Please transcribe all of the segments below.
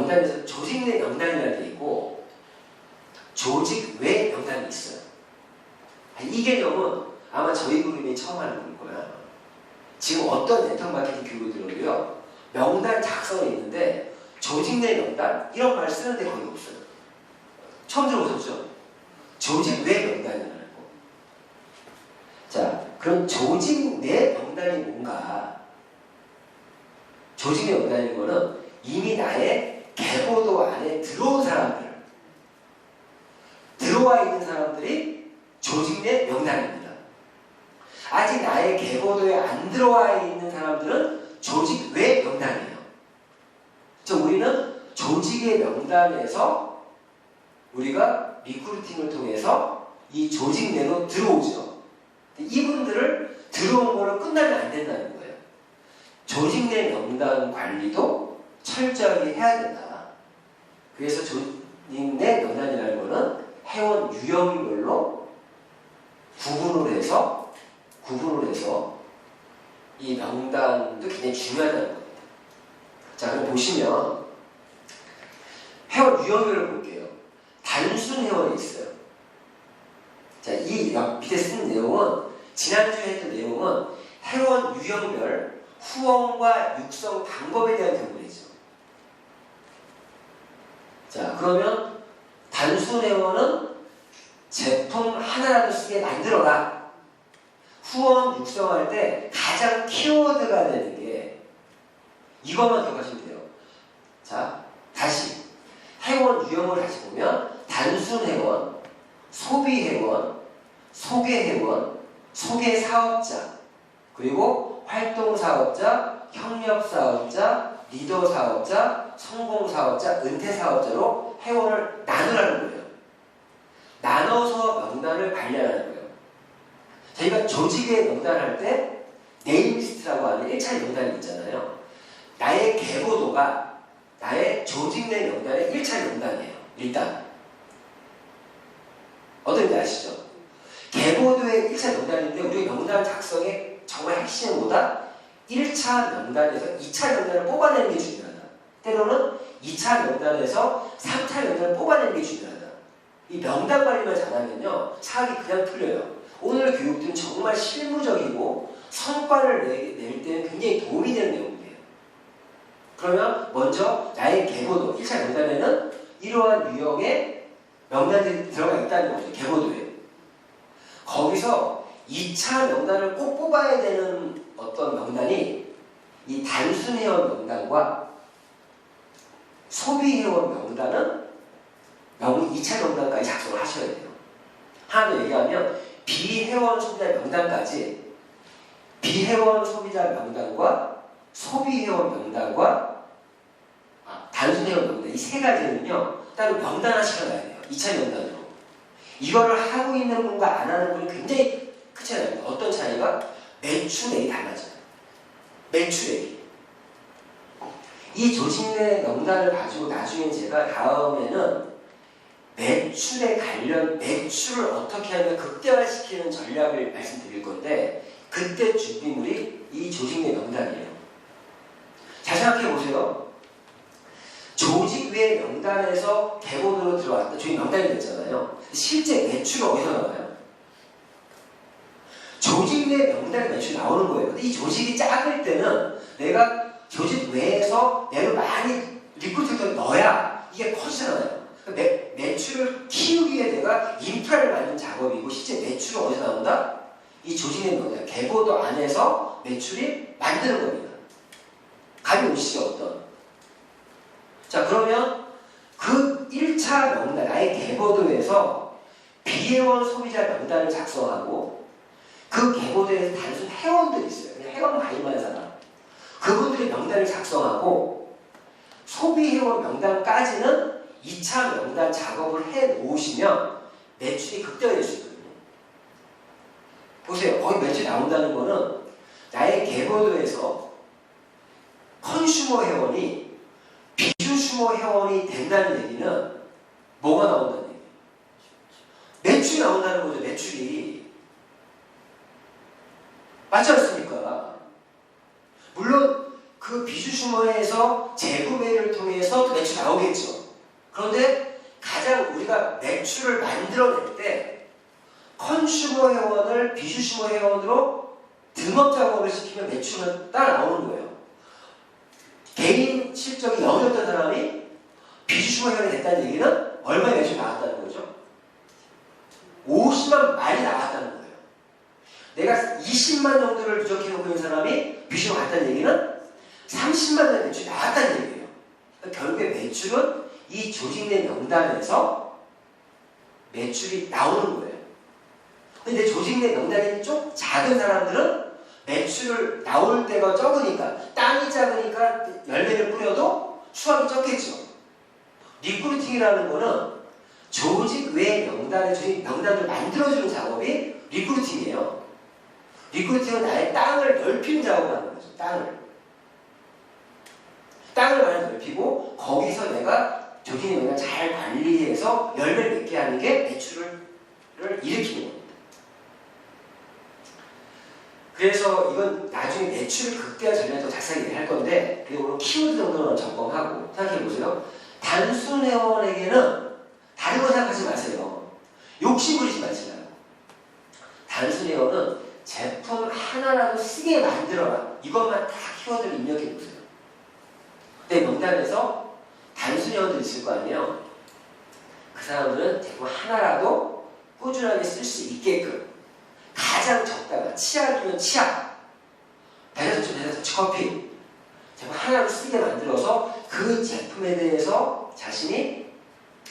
명단에서 조직 내 명단이라는 게 있고 조직 외 명단이 있어요. 이 개념은 아마 저희 그룹이 처음 하는 걸 거야. 지금 어떤 네트워크 마케팅 교육을 들어도요, 명단 작성이 있는데 조직 내 명단 이런 말 쓰는 데 거의 없어요. 처음 들어보셨죠? 조직 외 명단이라는 거. 자, 그럼 조직 내 명단이 뭔가? 조직 내 명단인 거는 이미 나의 계보도 안에 들어온 사람들, 들어와 있는 사람들이 조직 내 명단입니다. 아직 나의 계보도에 안 들어와 있는 사람들은 조직 외 명단이에요. 우리는 조직의 명단에서 우리가 리크루팅을 통해서 이 조직 내로 들어오죠. 이분들을 들어온 거로 끝나면 안 된다는 거예요. 조직 내 명단 관리도 철저하게 해야 된다. 그래서 조직 내 명단이라는 거는 회원 유형별로 구분을 해서 이 명단도 굉장히 중요하다는 겁니다. 자, 그럼 보시면 회원 유형별로 볼게요. 단순 회원이 있어요. 자, 이 밑에 쓴 내용은 지난주에 했던 내용은 회원 유형별 후원과 육성 방법에 대한 교훈이죠. 자, 그러면 단순 회원은 제품 하나라도 쓰게 만들어라. 후원 육성할 때 가장 키워드가 되는 게 이것만 기억하시면 돼요. 자, 다시 회원 유형을 다시 보면 단순 회원, 소비 회원, 소개 회원, 소개 사업자, 그리고 활동 사업자, 협력 사업자, 리더 사업자, 성공 사업자, 은퇴 사업자로 회원을 나누라는 거예요. 나눠서 명단을 관리하는 거예요. 저희가 조직의 명단할 때 네임리스트라고 하는 1차 명단이 있잖아요. 나의 계보도가 나의 조직 내 명단의 1차 명단이에요. 일단 어떤지 아시죠? 계보도의 1차 명단인데 우리 명단 작성의 정말 핵심은 뭐다? 1차 명단에서 2차 명단을 뽑아내는 게 중요하다. 때로는 2차 명단에서 3차 명단을 뽑아내는 게 중요하다. 이 명단 관리만 잘하면요, 사학이 그냥 풀려요. 오늘 교육들은 정말 실무적이고 성과를 낼 때는 굉장히 도움이 되는 내용이에요. 그러면 먼저 나의 계보도, 1차 명단에는 이러한 유형의 명단들이 들어가 있다는 거죠. 계보도에. 거기서 2차 명단을 꼭 뽑아야 되는 어떤 명단이 이 단순 회원 명단과 소비 회원 명단은 2차 명단까지 작성을 하셔야 돼요. 하나 더 얘기하면 비회원 소비자 명단까지 비회원 소비자 명단과 소비회원 명단과 단순 회원 명단 이 세 가지는요 따로 명단 하나씩 해놔야 돼요. 2차 명단으로. 이거를 하고 있는 분과 안 하는 분이 굉장히 큰 차이가 납니다. 어떤 차이가? 매출액이 달라져요. 매출액이. 이 조직 내 명단을 가지고 나중에 제가 다음에는 매출에 관련 매출을 어떻게 하면 극대화시키는 전략을 말씀드릴 건데 그때 준비물이 이 조직 내 명단이에요. 자, 생각해 보세요. 조직 외 명단에서 계보도로 들어왔다. 조직 명단이 됐잖아요. 실제 매출은 어디서 나와요? 조직 내 명단에 매출이 나오는 거예요. 근데 이 조직이 작을 때는 내가 조직 외에서 내가 많이 리크루팅을 넣어야 이게 커지잖아요. 매출을 키우기 위해 내가 인프라를 만드는 작업이고 실제 매출은 어디서 나온다? 이 조직 내 명단, 계보도 안에서 매출이 만드는 겁니다. 감이 오시죠? 어떤? 자, 그러면 그 1차 명단, 나의 계보도에서 비회원 소비자 명단을 작성하고 그 계보도에서 단순 회원들이 있어요. 그냥 회원 가입만 사람. 그분들의 명단을 작성하고 소비회원 명단까지는 2차 명단 작업을 해 놓으시면 매출이 극대화될 수 있거든요. 보세요. 거기 매출이 나온다는 거는 나의 계보도에서 컨슈머 회원이 비주슈머 회원이 된다는 얘기는 뭐가 나온다는 얘기예요? 매출이 나온다는 거죠. 매출이. 맞지 않습니까? 물론 그 비주슈머에서 재구매를 통해서 매출 나오겠죠. 그런데 가장 우리가 매출을 만들어낼 때 컨슈머 회원을 비슈슈머 회원으로 등업 작업을 시키면 매출은 딱 나오는 거예요. 개인 실적이 0이었던 사람이 비슈슈머 회원이 됐다는 얘기는 얼마의 매출이 나왔다는 거죠? 50만 많이 나왔다는 거예요. 내가 20만 정도를 누적해놓고 있는 사람이 비슈슈머 갔다는 얘기는 30만 원 매출이 나왔다는 얘기예요. 그러니까 결국에 매출은 이 조직 내 명단에서 매출이 나오는 거예요. 근데 조직 내 명단이 좀 작은 사람들은 매출을 나올 때가 적으니까, 땅이 작으니까 열매를 뿌려도 수확이 적겠죠. 리크루팅이라는 거는 조직 외 명단의 조직 명단을 만들어주는 작업이 리크루팅이에요. 리크루팅은 나의 땅을 넓히는 작업을 하는 거죠. 땅을 많이 넓히고 거기서 내가 조직의 명단을 잘 관리해서 열매를 맺게 하는 게 매출을 일으키는 겁니다. 그래서 이건 나중에 매출 극대화 전략 더 자세히 얘기할 건데, 그리고 오늘 키워드 정도는 점검하고 생각해보세요. 단순 회원에게는 다른 거 생각하지 마세요. 욕심 부리지 마세요. 단순 회원은 제품 하나라도 쓰게 만들어라. 이것만 다 키워드를 입력해보세요. 내 명단에서 단순 회원들이 있을 거 아니에요. 그 사람들은 제품 하나라도 꾸준하게 쓸 수 있게끔 가장 적다가 치약이면 치약, 배려터치 커피 제품 하나로 쓰게 만들어서 그 제품에 대해서 자신이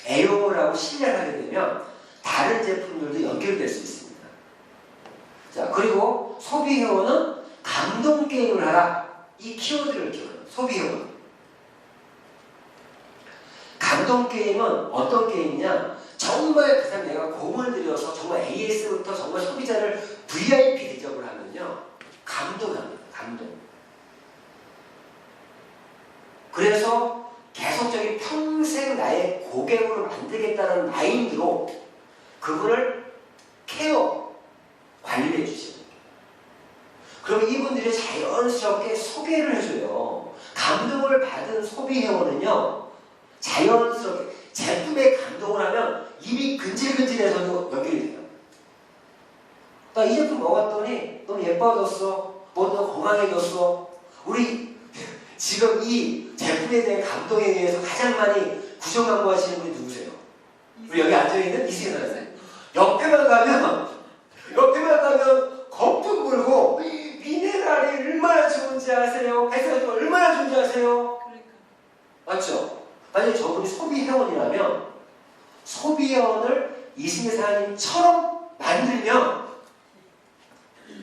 애용을 하고 신뢰를 하게 되면 다른 제품들도 연결될 수 있습니다. 자, 그리고 소비 회원은 감동 게임을 하라. 이 키워드를 기억해요. 소비 회원. 감동 게임은 어떤 게임이냐? 정말 그 사람 내가 공을 들여서 정말 AS부터 정말 소비자를 VIP 대접을 하면요, 감동합니다. 감동. 그래서 계속적인 평생 나의 고객으로 만들겠다는 마인드로 그분을 케어, 관리해 주시는 거예요. 그럼 이분들이 자연스럽게 소개를 해줘요. 감동을 받은 소비 회원은요, 자연스럽게 제품에 감동을 하면 입이 근질근질해서도 연결이 돼요. 나 이 제품 먹었더니 너무 예뻐졌어. 너무 건강해졌어. 우리 지금 이 제품에 대한 감동에 의해서 가장 많이 구정광고하시는 분이 누구세요? 우리 여기 앉아있는 이승현 선생님. 옆에만 가면 거품 물고 미네랄이 얼마나 좋은지 아세요? 해산이 얼마나 좋은지 아세요? 그러니까. 맞죠? 만약에 저분이 소비회원이라면 소비회원을 이승현 사장님처럼 만들면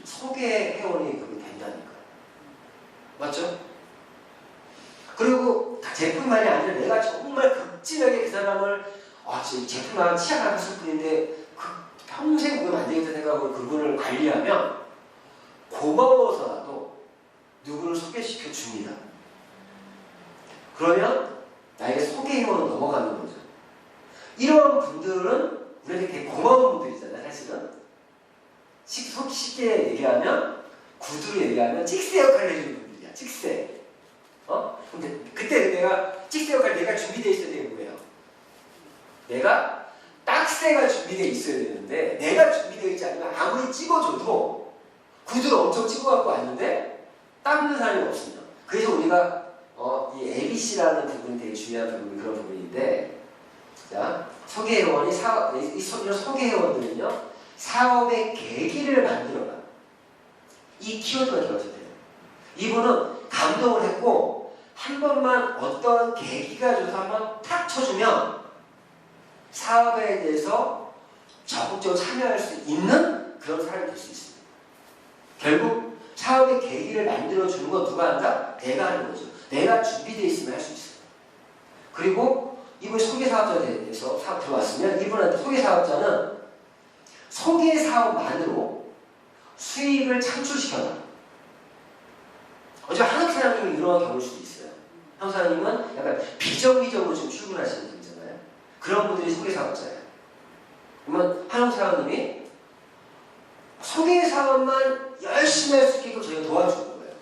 소개회원이 그게 된다니까요. 맞죠? 그리고 제품만이 아니라 내가 정말 극진하게 그 사람을 지금 제품만 치약을 했을 뿐인데 평생 그걸 만들겠다 생각하고 그분을 관리하면 고마워서라도 누구를 소개시켜 줍니다. 그러면 나에게 소개회원으로 넘어가는 거죠. 이런 분들은 우리한테 되게 고마운 분들이잖아요. 사실은 쉽게 얘기하면, 구두로 얘기하면 찍새 역할을 해주는 분들이야. 찍새. 근데 그때 내가 찍새 역할 내가 준비되어 있어야 되는 거예요. 내가 딱새가 준비되어 있어야 되는데 내가 준비되어 있지 않으면 아무리 찍어줘도 구두를 엄청 찍어갖고 왔는데 닦는 사람이 없습니다. 그래서 우리가 이 ABC라는 부분이 되게 중요한 부분이 그런 부분인데, 자, 소개회원이 이 소개회원들은요, 사업의 계기를 만들어라. 이 키워드가 들어가셔야 돼요. 이분은 감동을 했고 한 번만 어떤 계기가 줘서 한번 탁 쳐주면 사업에 대해서 적극적으로 참여할 수 있는 그런 사람이 될 수 있습니다. 결국 사업의 계기를 만들어주는 건 누가 한다? 내가 하는 거죠. 내가 준비되어 있으면 할 수 있어요. 그리고 이분이 소개사업자에 대해서 사업 들어왔으면 이분한테 소개사업자는 소개사업만으로 수익을 창출시켜라. 어차피 한옥 사장님이 이러한 경우일 수도 있어요. 한옥 사장님은 약간 비정기적으로 좀 출근하시는 분이잖아요. 그런 분들이 소개사업자예요. 그러면 한옥 사장님이 소개사업만 열심히 할 수 있게끔 저희가 도와주는 거예요.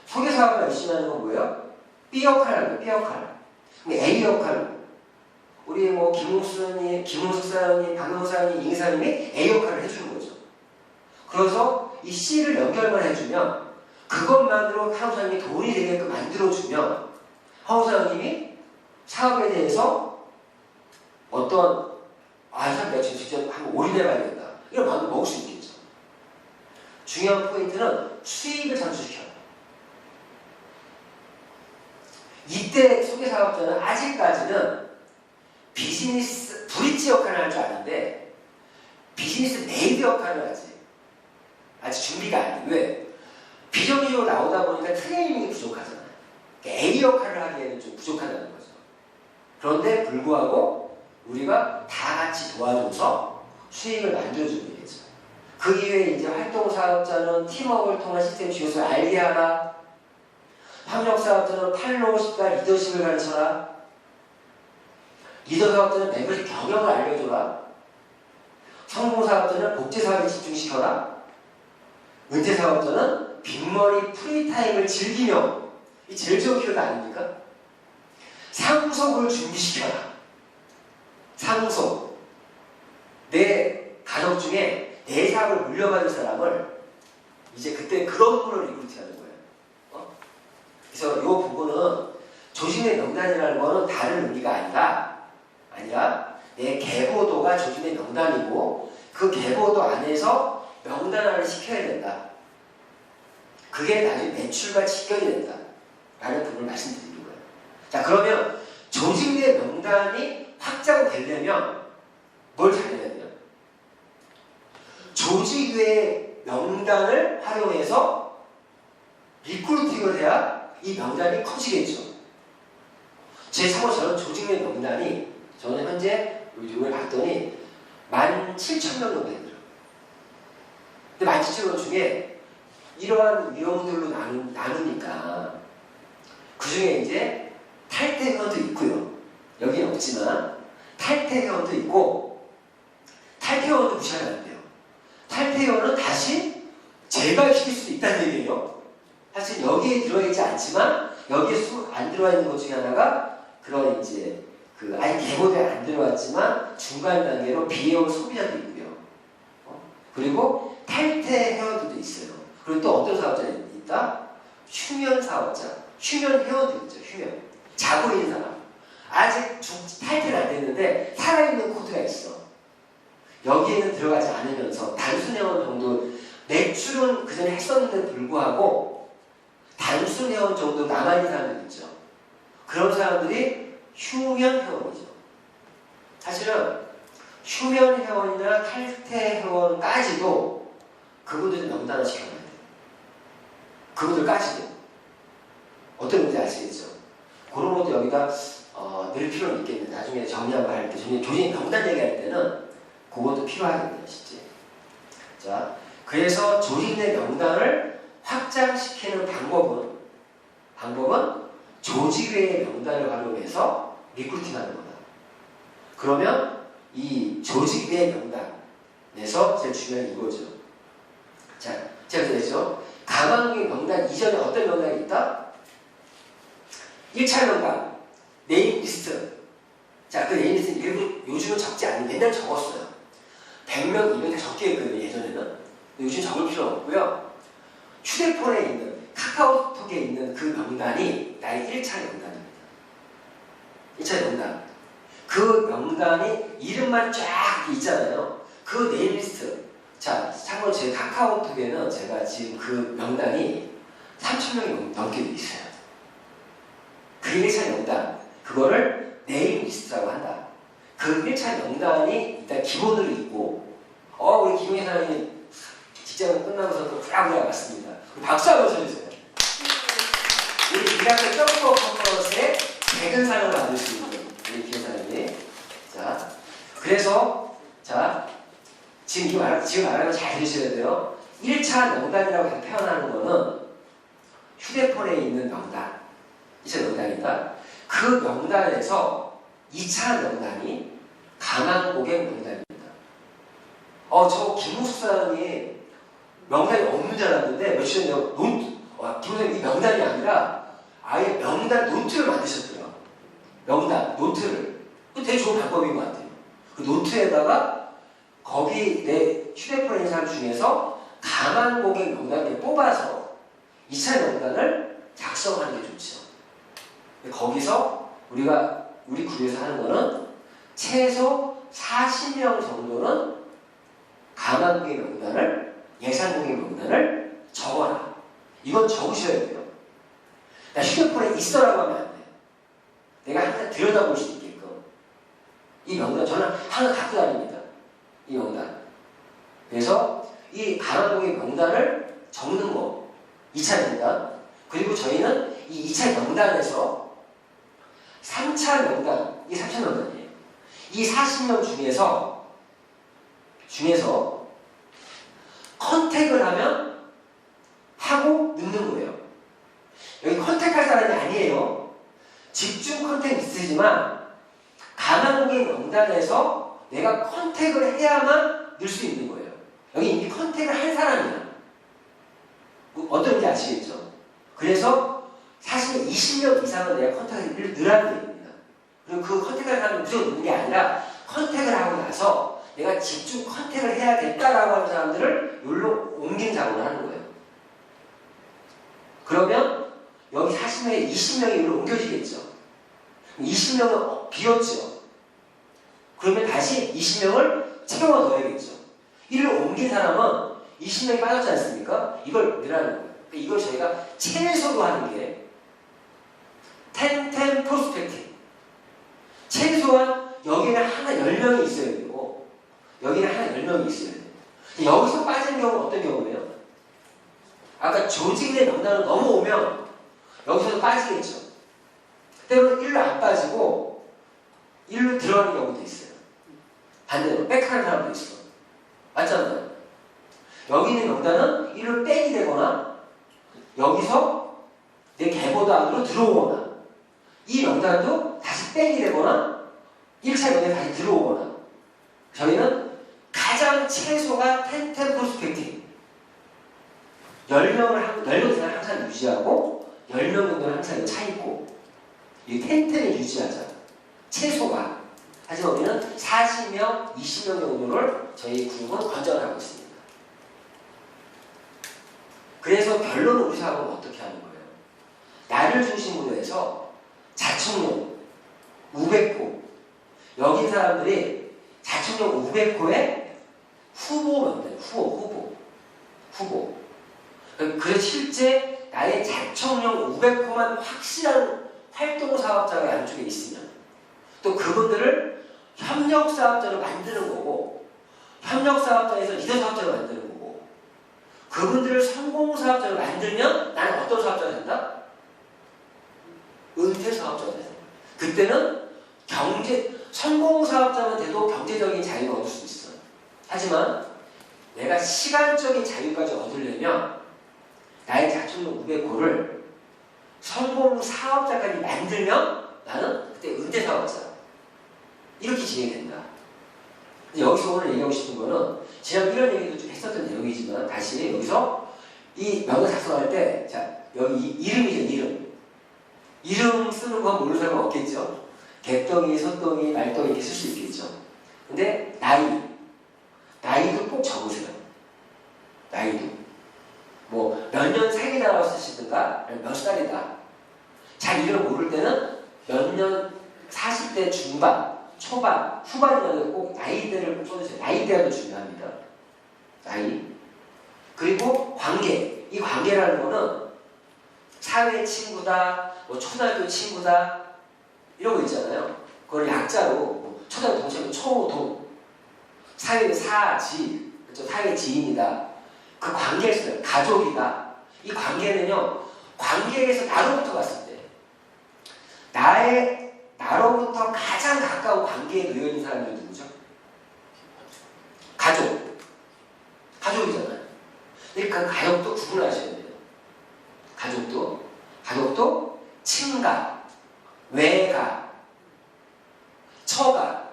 소개사업을 열심히 하는 건 뭐예요? B 역할을 하는 거예요. B 역할. A 역할, 우리 뭐 김웅숙 사장님, 박영수 사장님, 임 사장님이 A 역할을 해주는 거죠. 그래서 이 C를 연결만 해주면 그것만으로 하우 사장님이 돈이 되게끔 만들어주면 하우 사장님이 사업에 대해서 어떤 참 내가 진짜 한번 올인해봐야겠다 이런 마음을 먹을 수 있겠죠. 중요한 포인트는 수익을 창출시켜요. 이때 소개사업자는 아직까지는 비즈니스 브릿지 역할을 할 줄 아는데 비즈니스 메이드 역할을 하지. 아직 준비가 안 돼. 왜? 비정규직으로 나오다 보니까 트레이닝이 부족하잖아요. A 역할을 하기에는 좀 부족하다는 거죠. 그런데 불구하고 우리가 다 같이 도와줘서 수익을 만들어주는 거겠죠. 그 이외에 이제 활동사업자는 팀워크를 통한 시스템 중에서 알게 하라. 협력사업자는 팔로우십과 리더십을 가르쳐라. 리더사업자는 멤버십 경영을 알려줘라. 성공사업자는 복제사업에 집중시켜라. 은퇴사업자는 빅머니 프리타임을 즐기며 이 제일 좋은 키워드 아닙니까? 상속을 준비시켜라. 상속. 내 가족 중에 내 사업을 물려받을 사람을 이제 그때 그런 분을 리크루트하는 거예요. 그래서 이 부분은 조직 내 명단이라는 거는 다른 의미가 아니라 내 계보도가 조직 내 명단이고 그 계보도 안에서 명단화를 시켜야 된다. 그게 나중에 매출과 직결이 된다. 라는 부분을 말씀드리는 거예요. 자, 그러면 조직 내 명단이 확장되려면 뭘 잘해야 돼요? 조직 외의 명단을 활용해서 리크루팅을 해야 이 명단이 커지겠죠. 제 사무실은 조직 내 명단이 저는 현재 요즘에 봤더니 17,000명 정도 되더라고요. 근데 17,000명 중에 이러한 위험들로 나누니까 그 중에 이제 탈퇴 회원도 있고요. 여기는 없지만 탈퇴 회원도 있고 탈퇴 회원도 무시하면 안 돼요. 탈퇴 회원은 다시 재가시킬 수도 있다는 얘기예요. 사실 여기에 들어있지 않지만 여기에 안 들어와 있는 것 중에 하나가 그런 이제 아예 계보대에 안 들어왔지만 중간 단계로 비해온 소비자도 있고요. 그리고 탈퇴 회원들도 있어요. 그리고 또 어떤 사업자가 있다? 휴면 사업자, 휴면 회원도 있죠. 휴면. 자고 있는 사람. 아직 탈퇴가 안 됐는데 살아있는 코드가 있어. 여기에는 들어가지 않으면서 단순 회원 정도 매출은 그전에 했었는데 불구하고 단순 회원 정도 남아있는 사람들 있죠. 그런 사람들이 휴면 회원이죠. 사실은 휴면 회원이나 탈퇴 회원까지도 그분들을 명단화 시켜놔야 돼요. 그분들까지도. 어떤 문제 아시겠죠? 그런 것도 여기다 늘 필요는 있겠는데 나중에 정리하고 할 때, 조직 명단 얘기할 때는 그것도 필요하겠네요. 실제. 자, 그래서 조직 내 명단을 확장시키는 방법은 조직 외의 명단을 활용해서 리크루팅하는 거다. 그러면 이 조직 외의 명단에서 제일 중요한 이거죠. 자, 제가 그랬죠. 가망의 명단 이전에 어떤 명단이 있다? 1차 명단, 네임 리스트. 자, 그 네임 리스트는 일부 요즘은 적지 않는 옛날 적었어요. 100명, 200명 적게 했거든요, 예전에는. 요즘 적을 필요 없고요. 휴대폰에 있는, 카카오톡에 있는 그 명단이 나의 1차 명단입니다. 1차 명단. 그 명단이 이름만 쫙 있잖아요. 그 네임 리스트. 자, 참고로 제 카카오톡에는 제가 지금 그 명단이 3,000명이 넘게 있어요. 그 1차 명단. 그거를 네임 리스트라고 한다. 그 1차 명단이 일단 기본으로 있고, 우리 김용희 사장님이 직장을 끝나면서 또 후라후라 왔습니다. 박수 한번 쳐주세요. 우리 미라클 점프 컨퍼런스의 백은상을 받을 수 있는 우리 김용희 사장님. 자, 그래서, 자, 지금 말하는 거 잘 들으셔야 돼요. 1차 명단이라고 해서 표현하는 거는 휴대폰에 있는 명단. 2차 명단이다. 그 명단에서 2차 명단이 강한 고객 명단입니다. 저 김우숙 사장님 명단이 없는 줄 알았는데 며칠 전에 김우숙 이 명단이 아니라 아예 명단 노트를 만드셨더라고요. 명단, 노트를. 그 되게 좋은 방법인 것 같아요. 그 노트에다가 거기 내 휴대폰에 있는 사람 중에서 강한 고객 명단을 뽑아서 2차 명단을 작성하는 게 좋죠. 거기서 우리 구에서 하는 거는 최소 40명 정도는 강한 고객 명단을, 예산 고객 명단을 적어라. 이건 적으셔야 돼요. 나 휴대폰에 있어라고 하면 안 돼요. 내가 항상 들여다볼 수 있게끔. 이 명단, 저는 항상 갖고 다닙니다. 이 명단. 그래서 이 강한 고객 명단을 적는 거. 2차 명단. 그리고 저희는 이 2차 명단에서 3차 명단, 이게 3차 명단이에요. 이 40명 중에서 컨택을 하면 하고 넣는 거예요. 여기 컨택할 사람이 아니에요. 집중 컨택 있으지만 강한 고객 명단에서 내가 컨택을 해야만 넣을 수 있는 거예요. 여기 이미 컨택을 한 사람이야. 어떤지 아시겠죠? 그래서 사실 20명 이상은 내가 컨택을 넣으라는 얘기입니다. 그리고 그 컨택을 하면 무조건 넣는 게 아니라 컨택을 하고 나서 내가 집중 컨택을 해야겠다라고 하는 사람들을 여기로 옮긴 작업을 하는 거예요. 그러면 여기 40명에 20명이 여기로 옮겨지겠죠. 20명은 비었죠. 그러면 다시 20명을 채워 넣어야겠죠. 이를 옮긴 사람은 20명이 빠졌지 않습니까? 이걸 넣으라는 거예요. 이걸 저희가 최소로 하는 게 10 프로스펙팅. 최소한 여기는 하나 10명이 있어야 되고 여기는 하나 10명이 있어야 돼요. 여기서 빠진 경우는 어떤 경우예요? 아까 조직 내 명단으로 넘어오면 여기서도 빠지겠죠. 때로는 1로 안 빠지고 1로 들어가는 경우도 있어요. 반대로 백하는 사람도 있어. 맞잖아요. 여기 있는 명단은 1로 백이 되거나 여기서 내 계보도 안으로 들어오거나 이 명단도 다시 백이 되거나 1차 명단에 다시 들어오거나 저희는 가장 최소가 10 프로스펙팅 10명 이상 항상 유지하고 10명 정도는 항상 차 있고 이 10을 유지하자. 최소가. 하지만 우리는 40명, 20명 정도를 저희 그룹은 권장을 하고 있습니다. 그래서 결론은 우리 사업은 어떻게 하는 거예요? 나를 중심으로 해서 자청용 500호 여긴 사람들이 자청용 500호의 후보 명단, 후보. 그래서 실제 나의 자청용 500호만 확실한 활동 사업자가 양쪽에 있으면 또 그분들을 협력 사업자로 만드는 거고 협력 사업자에서 리더 사업자로 만드는 거고 그분들을 성공 사업자로 만들면 나는 어떤 사업자가 된다? 은퇴 사업자가 된다. 그때는 성공 사업자만 돼도 경제적인 자유를 얻을 수 있어. 하지만 내가 시간적인 자유까지 얻으려면 나의 자청용 500호를 성공 사업자까지 만들면 나는 그때 은퇴 사업자. 이렇게 진행된다. 여기서 오늘 얘기하고 싶은 거는 지난 이런 얘기도 좀 했었던 내용이지만 다시 여기서 이 명단 작성할 때 자 여기 이름이죠. 이름 쓰는 건 모르는 사람 없겠죠. 개덩이, 소덩이, 말덩이 이렇게 쓸 수 있겠죠. 근데 나이도 꼭 적으세요. 나이도 뭐 몇 년 생이라고 쓰시든가 몇 살이다. 잘 이름 모를 때는 몇 년 40대 중반, 초반, 후반이면 꼭 나이대를 꼭 써주세요. 나이대도 중요합니다. 나이. 그리고 관계. 이 관계라는 거는 사회 친구다, 뭐 초등학교 친구다 이런 거 있잖아요. 그걸 약자로 뭐 초등학교 동생은 초동, 사회 사지, 그렇죠? 사회 지인이다. 그 관계를 써요. 가족이다. 이 관계는요. 관계에서 나로부터 갔을 때 나로부터 가장 가까운 관계에 놓여 있는 사람이 누구죠? 가족이잖아요. 그러니까 가족도 구분하셔야 돼요. 가족도 친가, 외가, 처가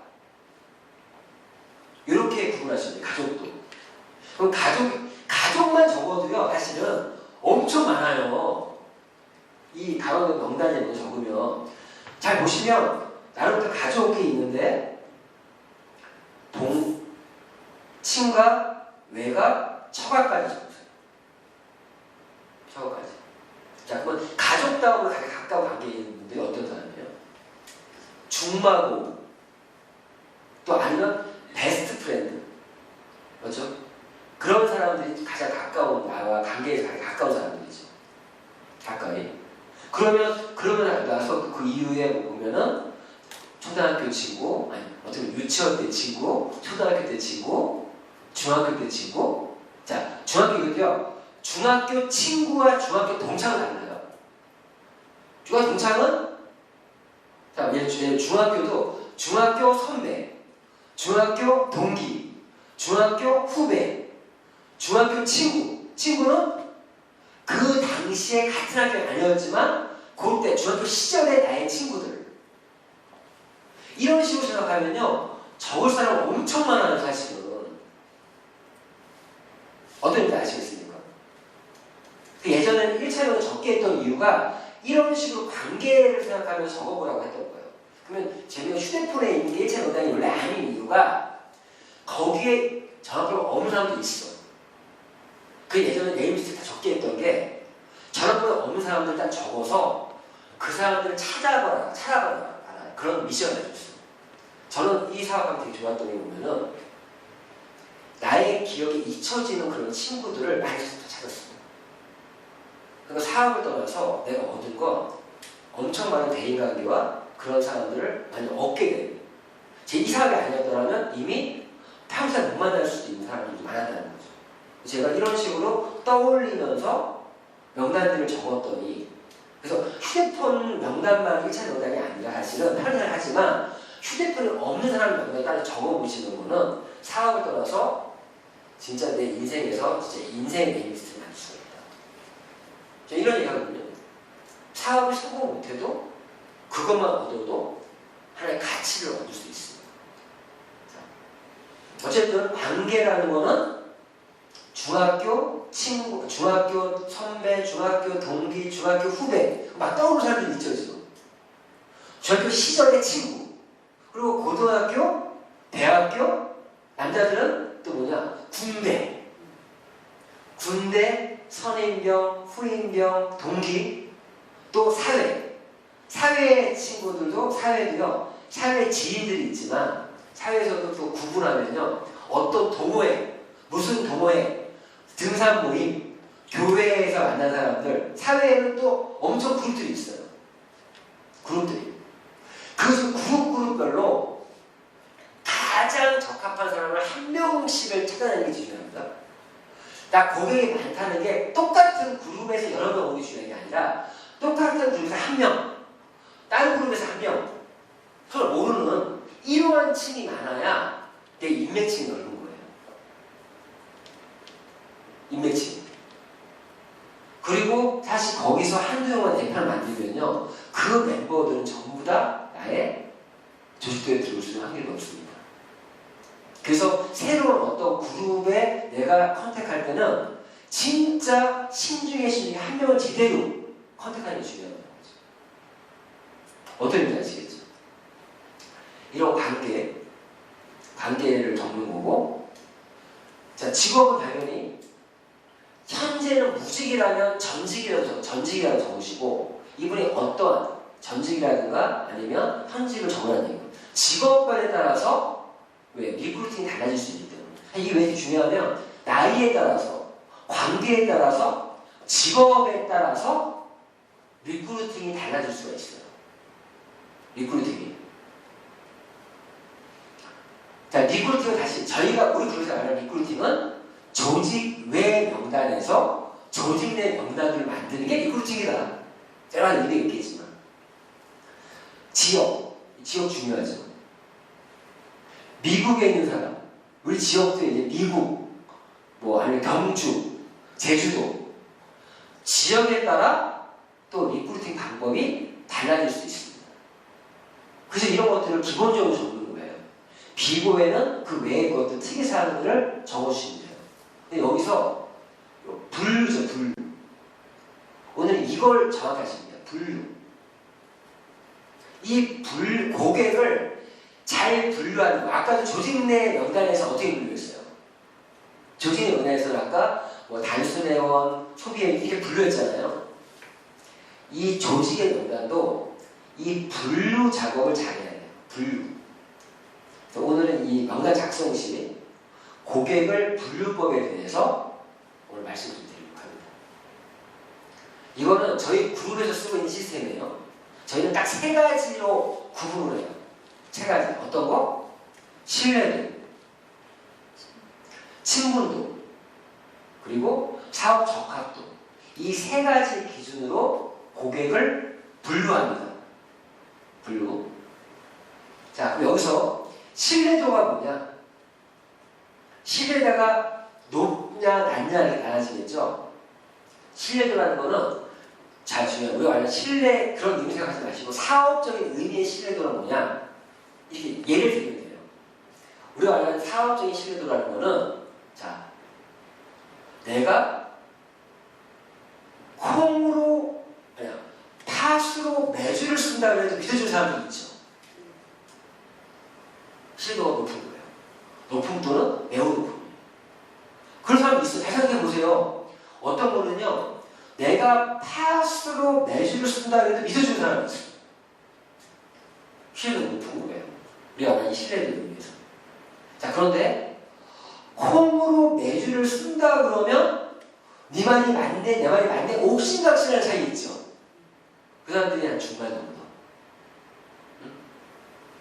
이렇게 구분하셔야 돼요. 가족도. 그럼 가족만 적어도요. 사실은 엄청 많아요. 이 가로등 명단에 적으면 잘 보시면 나름대로 가족이 있는데 친가, 외가, 처가까지 적었어요. 처가까지. 자, 그러면 가족다움을 가장 가까운 관계에 있는 분들이 어떤 사람이에요? 중마고, 또 아니면 베스트 프렌드. 그렇죠? 그런 사람들이 가장 가까운, 나와 관계에서 가장 가까운 사람들이죠. 가까이. 그러면 나서 그 이후에 보면은 초등학교 친구, 아니, 어떻게 유치원 때 친구, 초등학교 때 친구, 중학교 때 친구. 자, 중학교는요, 중학교 친구와 중학교 동창은 달라요. 중학교 동창은, 자, 예를 중학교도 중학교 선배, 중학교 동기, 중학교 후배, 중학교 친구. 친구는 그 당시에 같은 학교에 아니었지만, 그때 중학교 시절의 나의 친구들. 이런 식으로 생각하면요, 적을 사람 엄청 많아요, 사실은. 어떤 의미인지 아시겠습니까? 예전에는 1차적으로 적게 했던 이유가 이런 식으로 관계를 생각하면서 적어보라고 했던 거예요. 그러면 제가 휴대폰에 있는 게 1차 명단이 원래 아닌 이유가 거기에 전화번호가 없는 사람도 있어. 그 예전에 네임리스트 다 적게 했던 게 전화번호가 없는 사람들 딱 적어서 그 사람들을 찾아봐라 그런 미션을 해줬어요. 저는 이 사업하면 되게 좋았던 게 보면은 나의 기억에 잊혀지는 그런 친구들을 많이 찾았습니다. 그러니까 사업을 떠나서 내가 얻은 건 엄청 많은 대인관계와 그런 사람들을 많이 얻게 됩니다. 제 이 사업이 아니었더라면 이미 평생 못 만날 수도 있는 사람들이 많았다는 거죠. 제가 이런 식으로 떠올리면서 명단들을 적었더니, 그래서 휴대폰 명단만 1차 명단이 아니라 사실은 편리는 하지만 휴대폰이 없는 사람 명단을 따로 적어보시는 거는 사업을 떠나서 진짜 내 인생에서 진짜 인생 네임리스트를 만들 수가 있다. 저 이런 얘기 하거든요. 사업을 성공 못해도 그것만 얻어도 하나의 가치를 얻을 수 있습니다. 자, 어쨌든 관계라는 거는 중학교 친구, 중학교 선배, 중학교 동기, 중학교 후배 막 떠오르는 사람들이 있죠 지금. 중학교 시절의 친구, 그리고 고등학교, 대학교, 남자들은 또 뭐냐? 군대, 선임병, 후임병, 동기, 또 사회. 사회 친구들도, 사회 지인들이 있지만, 사회에서도 또 구분하면요, 어떤 동호회, 무슨 동호회, 등산 모임, 교회에서 만난 사람들, 사회에는 또 엄청 그룹들이 있어요. 그룹들이. 그것을 그룹별로 가장 적합한 사람을 한 명씩을 찾아내는 게 중요합니다. 나 고객이 많다는 게 똑같은 그룹에서 여러 명 오는 게 중요한 게 아니라 똑같은 그룹에서 한 명, 다른 그룹에서 한 명, 서로 모르는 이러한 층이 많아야 내 인맥층이 넓은 거예요. 인맥층. 그리고 사실 거기서 한두 명만 대표를 만들면요, 그 멤버들은 전부 다 나의 조직도에 들어올 수 있는 확률이 높습니다. 그래서 새로운 어떤 그룹에 내가 컨택할 때는 진짜 신중에 한 명을 제대로 컨택하는 게 중요하다는 거죠. 어떤 의미인지 아시겠죠? 이런 관계를 적는 거고, 자, 직업은 당연히 현재는 무직이라면 전직이라고 적으시고, 이분이 어떠한 전직이라든가 아니면 현직을 적으라는 얘기예요. 직업별에 따라서 왜? 리크루팅이 달라질 수 있기 때문에. 이게 왜 중요하면 나이에 따라서, 관계에 따라서, 직업에 따라서 리크루팅이 달라질 수가 있어요. 리크루팅이. 자, 리크루팅은 다시 우리 그룹에서 말하는 리크루팅은 조직 외 명단에서 조직 내 명단을 만드는 게 리크루팅이다. 여러 가지 의미가 있겠지만. 지역 중요하죠. 미국에 있는 사람, 우리 지역도 이제 미국, 아니면 경주, 제주도, 지역에 따라 또 리크루팅 방법이 달라질 수 있습니다. 그래서 이런 것들을 기본적으로 적는 거예요. 비고에는 그 외의 것들, 특이사항들을 적어주시면 돼요. 근데 여기서 분류죠, 분류. 오늘 이걸 정확히 하십니다. 분류. 이 고객을 잘 분류하는 거. 아까도 조직 내 명단에서 어떻게 분류했어요? 조직 내 명단에서는 아까 뭐 단순회원, 소비회원 이렇게 분류했잖아요. 이 조직의 명단도 이 분류 작업을 잘해야 돼요. 분류. 오늘은 이 명단 작성 시 고객을 분류법에 대해서 오늘 말씀 좀 드리려고 합니다. 이거는 저희 그룹에서 쓰고 있는 시스템이에요. 저희는 딱 3가지로 구분을 해요. 3가지. 어떤 거? 신뢰도, 친분도, 그리고 사업 적합도. 이 3가지 기준으로 고객을 분류합니다. 분류. 자, 그럼 여기서 신뢰도가 뭐냐? 신뢰도가 높냐 낮냐를 달라지겠죠? 신뢰도라는 거는 잘 중요해요. 우리가 말하는 신뢰 그런 의미 생각하지 마시고 사업적인 의미의 신뢰도는 뭐냐? 이렇게 예를 들면 돼요. 우리가 말하는 사업적인 신뢰도라는 거는 자, 내가 콩으로 아니야 팥으로 매주를 쓴다고 해도 믿어주는 사람들이 있죠. 신뢰도가 높은 거예요. 높은 또는 매우 높은 거예요. 그런 사람이 있어요. 잘 생각해 보세요. 어떤 분은요, 내가 팥으로 매주를 쓴다고 해도 믿어주는 사람이 있어요. 신뢰도가 높은 거예요. 우리가 말하는 신뢰도를 위해서. 자, 그런데 콩으로 매주를 쓴다 그러면 네 말이 맞네, 내 말이 맞네, 옥신각신하는 차이 있죠. 그 사람들이 한 중간 정도.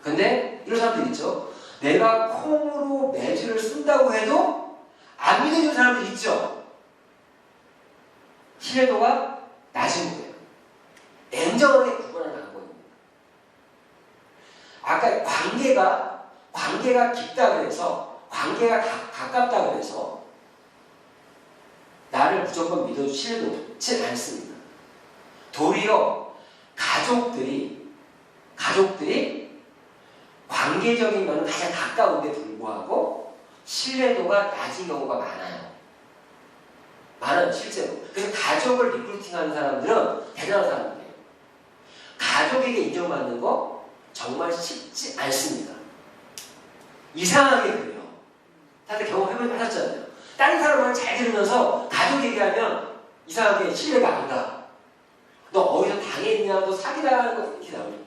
근데 이런 사람들 있죠. 내가 콩으로 매주를 쓴다고 해도 안 믿어주는 사람들 있죠. 신뢰도가 낮은 거예요. 냉정하게 구분하는 방법입니다. 아까 관계가 깊다 그래서 관계가 가깝다 그래서 나를 무조건 믿어줄 신뢰도 높지 않습니다. 도리어 가족들이 관계적인 면은 가장 가까운데 불구하고 신뢰도가 낮은 경우가 많아요, 실제로. 그래서 가족을 리크루팅하는 사람들은 대단한 사람들이에요. 가족에게 인정받는 거 정말 쉽지 않습니다. 이상하게 그래요. 다들 경험해보셨잖아요. 다른 사람을 잘 들으면서 가족 얘기하면 이상하게 신뢰가 안 가. 너 어디서 당했냐, 너 사기당하는 거 이렇게 나오죠.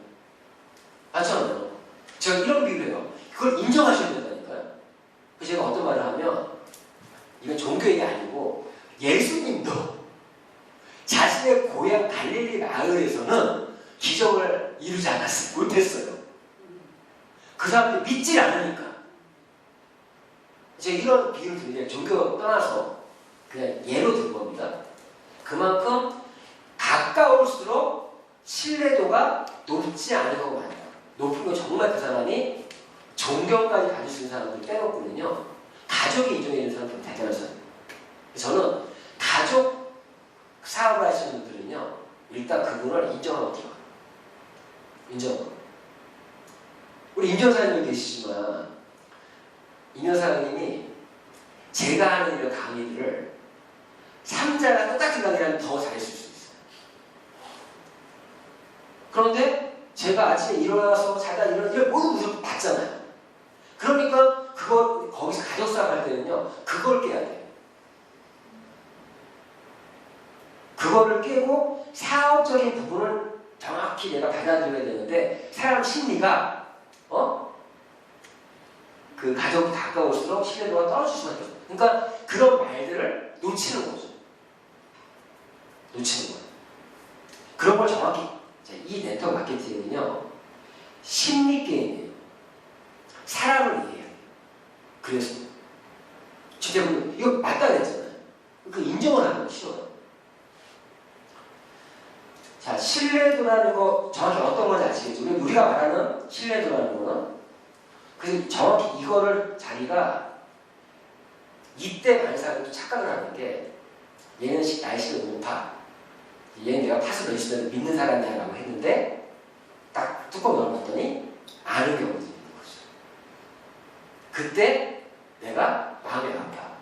맞잖아요. 제가 이런 비유를 해요. 그걸 인정하셔야 된다니까요. 그래서 제가 어떤 말을 하면 이건 종교 얘기 아니고 예수님도 자신의 고향 갈릴리 마을에서는 기적을 이루지 않았어요. 못했어요. 그 사람들이 믿질 않으니까. 제가 이런 비유를 드리면 종교 떠나서 그냥 예로 든 겁니다. 그만큼 가까울수록 신뢰도가 높지 않은 거 많아요. 높은 건 정말 그 사람이 존경까지 가질 수 있는 사람들 빼놓고는요. 가족이 인정해주는 사람은 대단한 사람이에요. 저는 가족 사업을 하시는 분들은요. 일단 그분을 인정하고 들어가요. 인정하고. 우리 임정 사장님 계시지만 임정 사장님이 제가 하는 이런 강의를 3자가 똑같은 강의라면 더 잘했을 수 있어요. 그런데 제가 아침에 일어나서 자다 이런 모든 모습을 봤잖아요. 그러니까 거기서 가족 사업 할 때는요. 그걸 깨야 돼요. 그거를 깨고 사업적인 부분을 정확히 내가 받아들여야 되는데 사람 심리가 그 가족이 가까울수록 신뢰도가 떨어질 수밖에 없어요. 그러니까 그런 말들을 놓치는 거죠. 놓치는 거예요. 그런 걸 정확히 이 네트워크 마케팅은요. 심리 게임이에요. 사람을 이해해요. 그래서 진짜 이거 맞다 그랬잖아요. 그 인정을 하는 거 싫어요. 자, 신뢰도라는 거 정확히 어떤 건지 아시겠죠? 우리가 말하는 신뢰도라는 거는 그 정확히 이거를 자기가 이때 많은 사람들도 착각을 하는 게 얘는 날씨가 높아. 얘는 내가 팥을 넣으시면 믿는 사람이야 라고 했는데 딱 뚜껑 열어봤더니 아는 경우도 있는 거죠. 그때 내가 마음이 아파.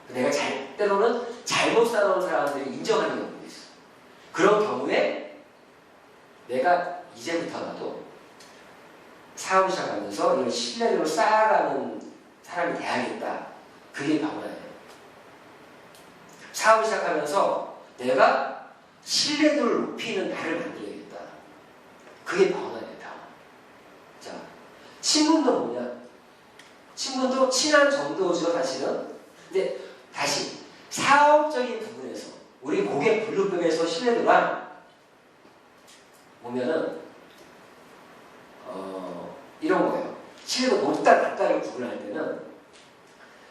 내가 때로는 잘못 살아온 사람들이 인정하는 경우도 있어. 그런 경우에 내가 사업을 시작하면서 이런 신뢰를 쌓아가는 사람이 돼야겠다. 그게 방언이에요. 사업을 시작하면서 내가 신뢰도를 높이는 나를 만들어야겠다. 그게 방언이에요. 자, 친분도 뭐냐? 친분도 친한 정도죠, 사실은. 근데 다시 사업적인 부분에서 우리 고객 블루병에서 신뢰도란 보면은 이런 거예요. 신뢰도 높다 낮다를 구분할 때는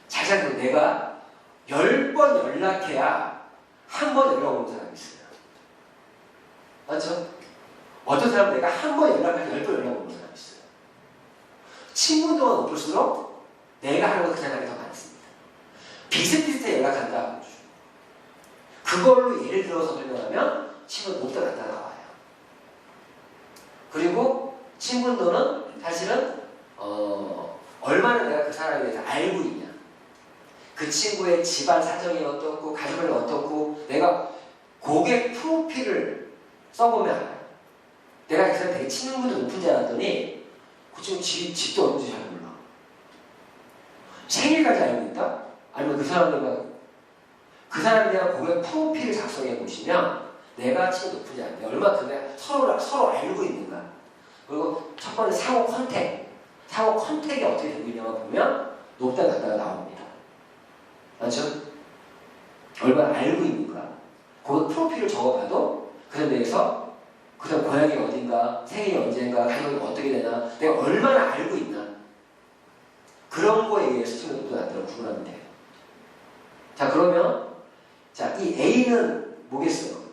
잘 생각해도 내가 10번 연락해야 한 번 연락 오는 사람이 있어요. 맞죠? 어떤 사람은 내가 한 번 연락하면 10번 연락 오는 사람이 있어요. 친분도가 높을수록 내가 하는 그 사람이 더 많습니다. 비슷비슷해 연락한다. 그걸로 예를 들어서 설명하면 친분도 높다 낮다 나와요. 그리고 친분도는 사실은 얼마나 내가 그 사람에 대해서 알고 있냐. 그 친구의 집안 사정이 어떻고 가족이 어떻고 내가 고객 프로필을 써보면 알아요. 내가 그 사람 되게 친분도 높은지 알았더니 그 친구 집도 어딘지 잘 몰라. 생일까지 알고 있다? 아니면 그 사람에 대한 고객 프로필을 작성해 보시면 내가 친분이 높은지 알아요. 얼마나 내가 서로 알고 있는가. 그리고 첫 번째 상호 컨택이 어떻게 되고 있냐만 보면 높다 낮다가 나옵니다. 맞죠? 얼마나 알고 있는가. 그 프로필을 적어봐도 그 사람에 대해서 그 사람 고향이 어딘가, 생일이 언젠가, 가족이 어떻게 되나, 내가 얼마나 알고 있나. 그런 거에 의해서 친구가 높다 낮다를 구분하면 돼요. 자, 그러면 자, 이 A는 뭐겠어요?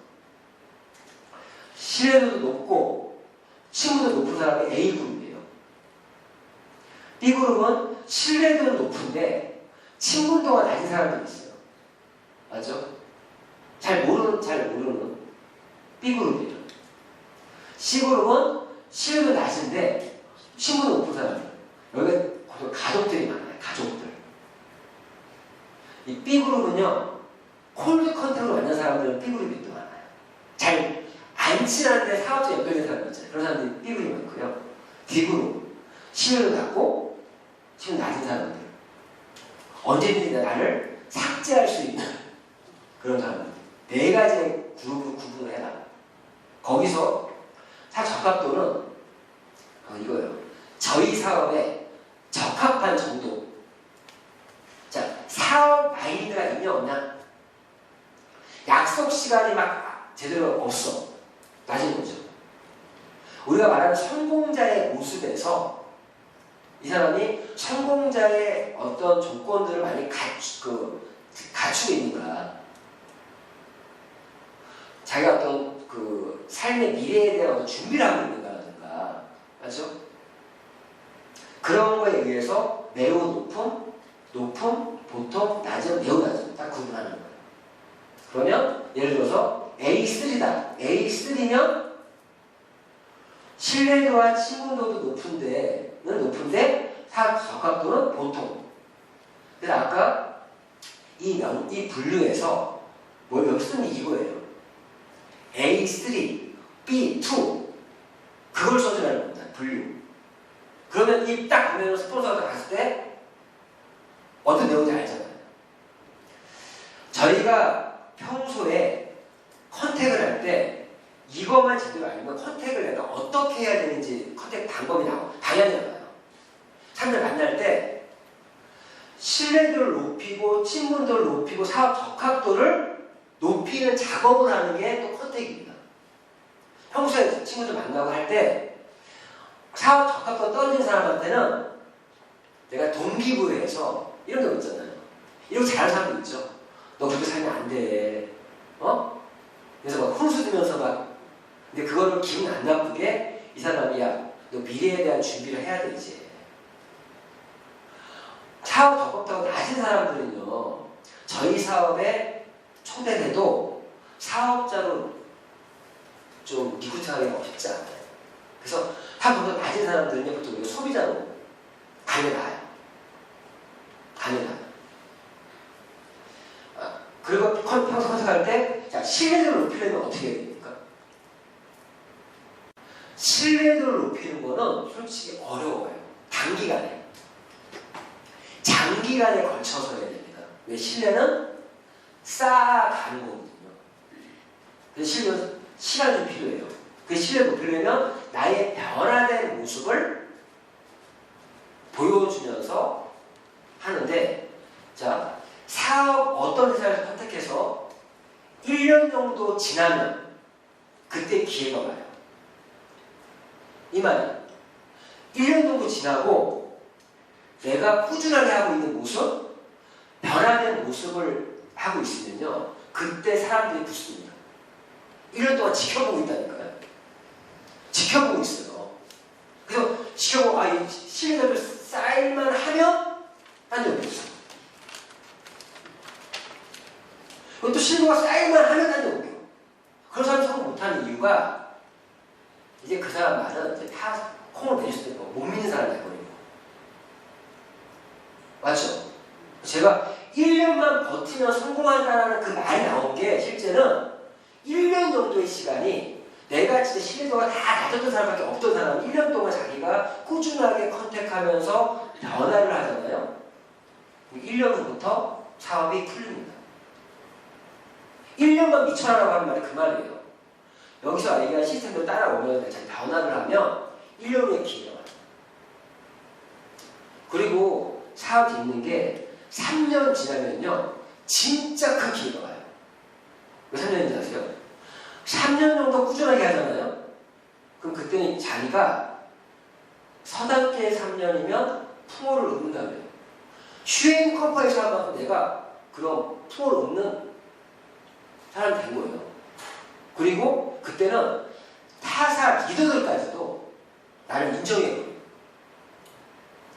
신뢰도도 높고 친분도 높은 사람이 A그룹이에요. B그룹은 신뢰도는 높은데 친분도가 낮은 사람들이 있어요. 맞죠? 잘 모르는 B그룹이에요. C그룹은 신뢰도 낮은데 친분도 높은 사람들. 여기 가족들이 많아요. 가족들. 이 B그룹은요. 콜드 컨택으로 만난 사람들은 B그룹이 또 많아요. 잘 안 친한데 사업적 연결된 사람이 있잖아요. 그런 사람들이 B그룹이 많고요. D그룹. 신뢰도 낮고 신뢰도 낮은 사람들. 언제든지 나를 삭제할 수 있는 그런 사람들. 네 가지의 그룹으로 구분을 해라. 거기서 적합도는 이거예요. 저희 사업에 적합한 정도. 자, 사업 마인드가 있냐 없냐? 약속 시간이 막 제대로 없어. 낮은 거죠. 우리가 말하는 성공자의 모습에서 이 사람이 성공자의 어떤 조건들을 많이 갖추고 있는가. 자기가 어떤 그 삶의 미래에 대한 어떤 준비를 하고 있는가라든가. 맞죠? 그런 거에 의해서 매우 높음, 보통, 낮은, 매우 낮은 딱 구분하는 거예요. 그러면 예를 들어서 A3다. A3면 신뢰도와 친분도도 높은데 적합도는 보통. 그래서 아까 이 분류에서 뭘 여기 쓰는 게 이거예요. A3, B2 그걸 써주라는 겁니다. 분류. 그러면 이 딱 보면 스폰서가 갔을 때 어떤 내용인지 알잖아요. 저희가 평소에 컨택을 할 때 이것만 제대로 알면 컨택을 내가 어떻게 해야 되는지 컨택 방법이 당연히 나와요. 사람들 만날 때 신뢰도를 높이고 친분도를 높이고 사업 적합도를 높이는 작업을 하는 게 또 컨택입니다. 평소에 친구들 만나고 할 때 사업 적합도가 떨어진 사람한테는 내가 동기부여해서 이런 거 있잖아요. 이런 거 잘하는 사람도 있죠. 너 그렇게 살면 안 돼. 그래서 막 훈수 두면서 막 근데 그거를 기분 안 나쁘게 이 사람이 야, 너 미래에 대한 준비를 해야 돼 이제. 사업 적합도가 낮은 사람들은요. 저희 사업에 초대해도 사업자로 좀 리크루트하기가 쉽지 않아요. 그래서 사업 적합도가 낮은 사람들은요. 보통 우리가 소비자로 가면 나요. 그리고 평소 컨택할 때 자, 신뢰도를 높이려면 어떻게 해야 됩니까? 신뢰도를 높이는 건 거는 솔직히 어려워요. 단기간에. 장기간에 걸쳐서 해야 됩니다. 왜? 신뢰는 쌓아가는 거거든요. 그래서 신뢰는 시간이 좀 필요해요. 그 신뢰를 높이려면 나의 변화된 모습을 보여주면서 하는데, 자, 사업 어떤 회사를 선택해서 1년 정도 지나면 그때 기회가 와요. 이 말이에요. 1년 정도 지나고 내가 꾸준하게 하고 있는 모습, 변화된 모습을 하고 있으면요, 그때 사람들이 붙습니다. 1년 동안 지켜보고 있다니까요. 지켜보고 있어요. 그래서 지켜보고, 이 신뢰도를 쌓일만 하면 딴 데 없어. 그리고 또 신뢰도가 쌓일만 하면 딴 데 없어. 그런 사람이 성공 못하는 이유가, 이제 그 사람 말은 이제 다 콩을 내줬을 때 못 믿는 사람이 돼버려요. 맞죠? 제가 1년만 버티면 성공한다는 그 말이 나온 게 실제는 1년 정도의 시간이 내가 진짜 신뢰도가 다 낮았던 사람밖에 없던 사람은 1년 동안 자기가 꾸준하게 컨택하면서 변화를 하잖아요. 1년 후부터 사업이 풀립니다. 1년만 미쳐라라고 하는 말이 그 말이에요. 여기서 얘기한 시스템을 따라오면 잘 변화를 하면 1년 후에 기회가 와요. 그리고 사업이 있는 게 3년 지나면요, 진짜 큰 기회가 와요. 왜 3년인지 아세요? 3년 정도 꾸준하게 하잖아요? 그럼 그때는 자기가 서당계 3년이면 풍어를 얻는다며요. 슈행 컴퍼니에서 한 만큼 내가 그런 풍어를 얻는 사람이 된 거예요. 그리고 그때는 타사 리더들까지도 나를 인정해요.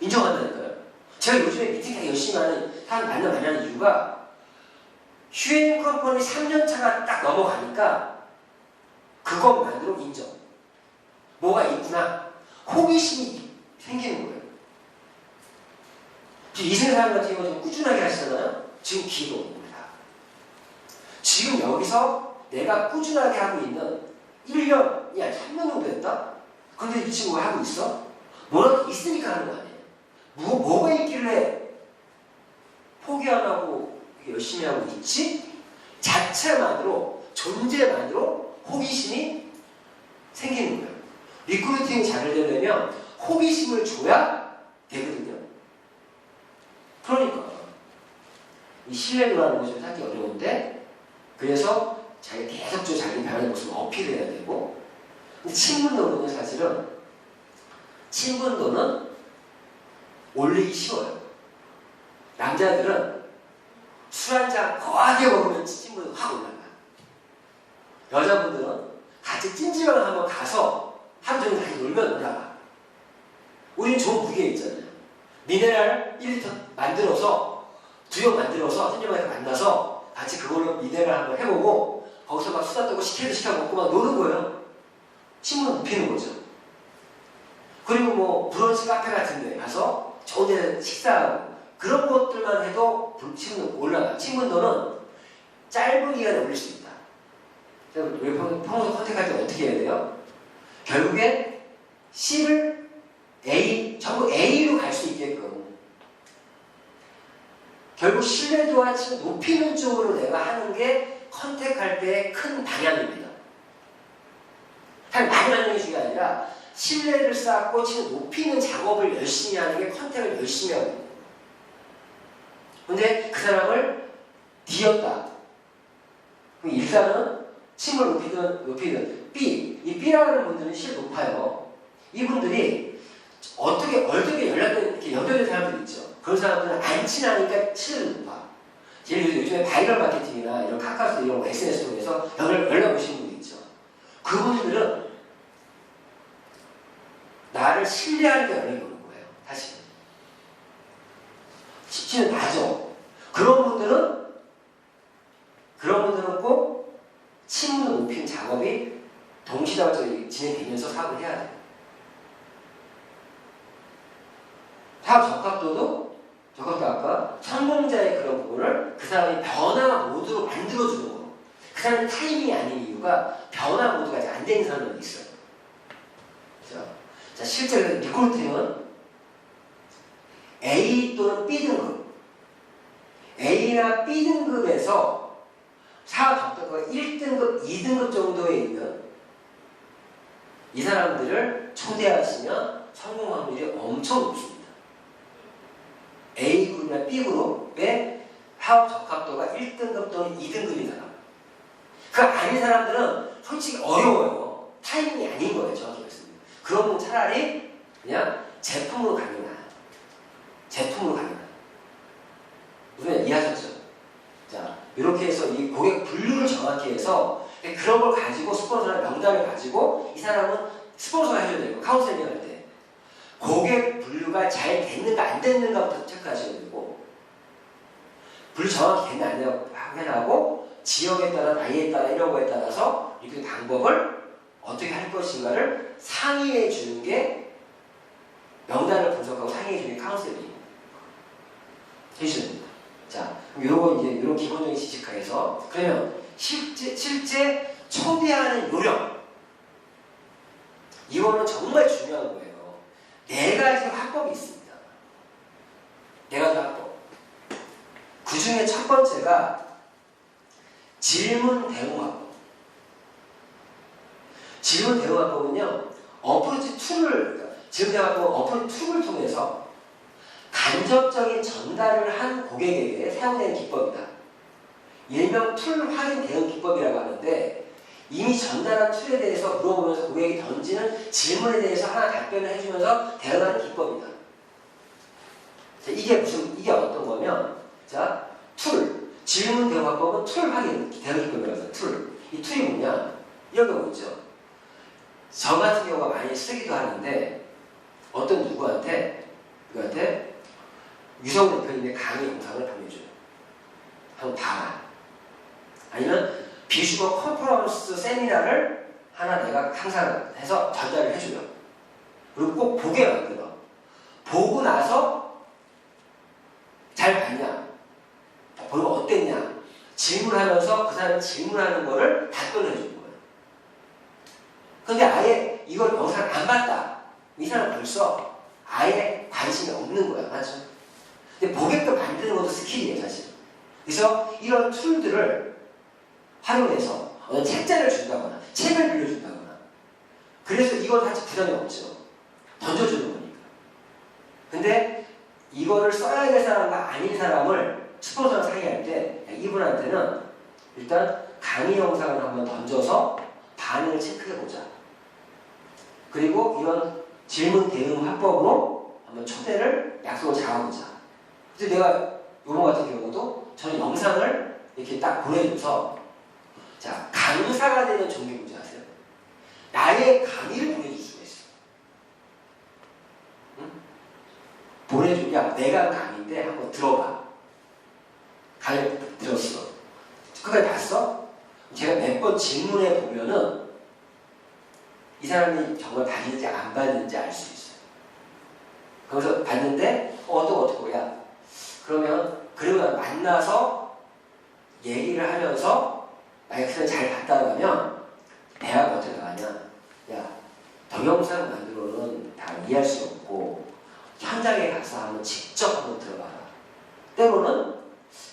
인정한다니까요. 제가 요즘에 미팅 되게 열심히 하는 사람 만나는 이유가 슈행 컴퍼니 3년차가 딱 넘어가니까 그것만으로 인정. 뭐가 있구나. 호기심이 생기는 거예요. 이승현 사람 같은 경우는 꾸준하게 하시잖아요. 지금 기회가 오는 겁니다. 지금 여기서 내가 꾸준하게 하고 있는 1년이 아니라 3년 정도 됐다? 근데 이 친구가 하고 있어? 뭐라도 있으니까 하는 거 아니에요? 뭐가 있길래 포기 안 하고 열심히 하고 있지? 자체만으로, 존재만으로 호기심이 생기는 거예요. 리크루팅이 잘 되려면 호기심을 줘야 되거든요. 그러니까 이 신뢰도라는 것을 찾기 어려운데, 그래서 자기가 계속적으로 자기 변화의 모습을 어필해야 되고, 근데 친분도는 사실은 친분도는 올리기 쉬워요. 남자들은 술 한잔 거하게 먹으면 친분도 확 올라가요. 여자분들은 같이 찜질방을 한번 가서 하루 종일 같이 놀면 올라가. 우린 좋은 무게 있잖아요. 미네랄 1리터 만들어서, 두병 만들어서 찜질방에서 만나서 같이 그걸로 미네랄 한번 해보고 거기서 막 수다 떨고 식혜도 시켜 먹고 막 노는 거예요. 친분 높이는 거죠. 그리고 뭐 브런치 카페 같은 데 가서 좋은 데 식사하고 그런 것들만 해도 친분도 올라가. 친분도는 짧은 기간에 올릴 수 있다. 왜 평소 컨택할 때 어떻게 해야 돼요? 결국엔 C를 A, 전부 A로 갈 수 있게끔 결국 신뢰도와 높이는 쪽으로 내가 하는 게 컨택할 때의 큰 방향입니다. 사실 많이 하는 게 중요한 게 아니라 신뢰를 쌓고 지금 높이는 작업을 열심히 하는 게 컨택을 열심히 하고 있는 거예요. 근데 그 사람을 뒤었다. 그럼 일단은 침을 높이든 B, 이 B라는 분들은 실 높아요. 이분들이 어떻게 이렇게 연결된 사람들 있죠. 그런 사람들은 안 친하니까 실은 높아. 예를 들어 요즘에 바이럴 마케팅이나 이런 카카오톡 이런 거 SNS 통해서 연락 오시는 분들 있죠. 그분들은 나를 신뢰하니까 연락이 오는 거예요. 사실. 실은 나죠. 그런 분들은 꼭 친분을 높이는 작업이 동시다발적으로 진행되면서 사업을 해야 돼요. 사업 적합도도 아까 성공자의 그런 부분을 그 사람이 변화 모드로 만들어주는 거. 그 사람이 타이밍이 아닌 이유가 변화 모드가 아직 안 되는 사람들이 있어요. 그렇죠? 자, 실제 리크루팅은 A 또는 B등급, A나 B등급에서 사업 적합도가 1등급, 2등급 정도에 있는 이 사람들을 초대하시면 성공 확률이 엄청 높습니다. A그룹이나 B그룹의 사업 적합도가 1등급 또는 2등급인 사람. 그 아닌 사람들은 솔직히 어려워요. 타이밍이 아닌 거예요. 정확히 말씀드리면. 그러면 차라리 그냥 제품으로 가는 게 나아요. 제품으로 가는 게 나아요. 무슨 말 이해하셨죠? 자, 이렇게 해서 이 고객 분류를 정확히 해서 그런 걸 가지고 스폰서나 명단을 가지고 이 사람은 스폰서가 해줘야 되고 카운셀링 할 때 고객 분류가 잘 됐는가 안 됐는가부터 체크하셔야 되고 분류 정확히 됐나 안 됐나 확인하고 지역에 따라 나이에 따라 이런 거에 따라서 이렇게 방법을 어떻게 할 것인가를 상의해 주는 게 명단을 분석하고 상의해 주는 게 카운셀링 해주셔야 됩니다. 자, 요거 이제 이런 기본적인 지식하에서 그러면 실제 초대하는 요령 이거는 정말 중요한 거예요. 네 가지 화법이 있습니다. 네 가지 화법. 그 중에 첫 번째가 질문 대응 화법. 질문 대응 화법은요, 어프로치 툴을, 그러니까 질문 대응 화법은 어프로치 툴을 통해서 간접적인 전달을 한 고객에게 사용되는 기법이다. 일명 툴 확인 대응 기법이라고 하는데 이미 전달한 툴에 대해서 물어보면서 고객이 던지는 질문에 대해서 하나 답변을 해주면서 대응하는 기법이다. 자, 이게 어떤 거면, 자, 툴. 질문 대응 화법은 툴 확인 대응 기법이라고 해서 툴. 이 툴이 뭐냐? 이런 경우 있죠. 저 같은 경우가 많이 쓰기도 하는데 어떤 누구한테 유성 대표님의 강의 영상을 보내줘요. 한번 봐라. 아니면 비슈거 컨퍼런스 세미나를 하나 내가 항상 해서 전달을 해줘요. 그리고 꼭 보게 만들어. 보고 나서 잘 봤냐? 보고 어땠냐? 질문하면서 그 사람이 질문하는 거를 답변을 해주는 거예요. 근데 아예 이걸 영상을 안 봤다. 이 사람은 벌써 아예 관심이 없는 거야. 맞죠? 근데 보게끔 만드는 것도 스킬이에요, 사실. 그래서 이런 툴들을 활용해서 어떤 책자를 준다거나 책을 빌려준다거나 그래서 이건 사실 부담이 없죠. 던져주는 거니까. 근데 이거를 써야 될 사람과 아닌 사람을 스폰서랑 상의할 때 이분한테는 일단 강의 영상을 한번 던져서 반응을 체크해보자. 그리고 이런 질문 대응 화법으로 한번 초대를 약속을 잡아보자. 그래서 내가 요번 같은 경우도 저는 영상을 이렇게 딱 보내줘서 자, 강사가 되는 종류 뭔지 아세요? 나의 강의를 보내줄 수가 있어. 응? 보내줘. 야, 내가 강의인데 한번 들어봐. 강의 들었어. 끝까지 봤어? 제가 몇 번 질문해 보면은 이 사람이 정말 받는지 안 받는지 알 수 있어요. 그래서 봤는데 어떻게 야 그러면 그리고 난 만나서 얘기를 하면서 만약 그냥 잘 봤다면 대화가 어떻게 나가냐? 야, 동영상 만들어는 다 이해할 수 없고 현장에 가서 한번 직접 한번 들어봐라. 때로는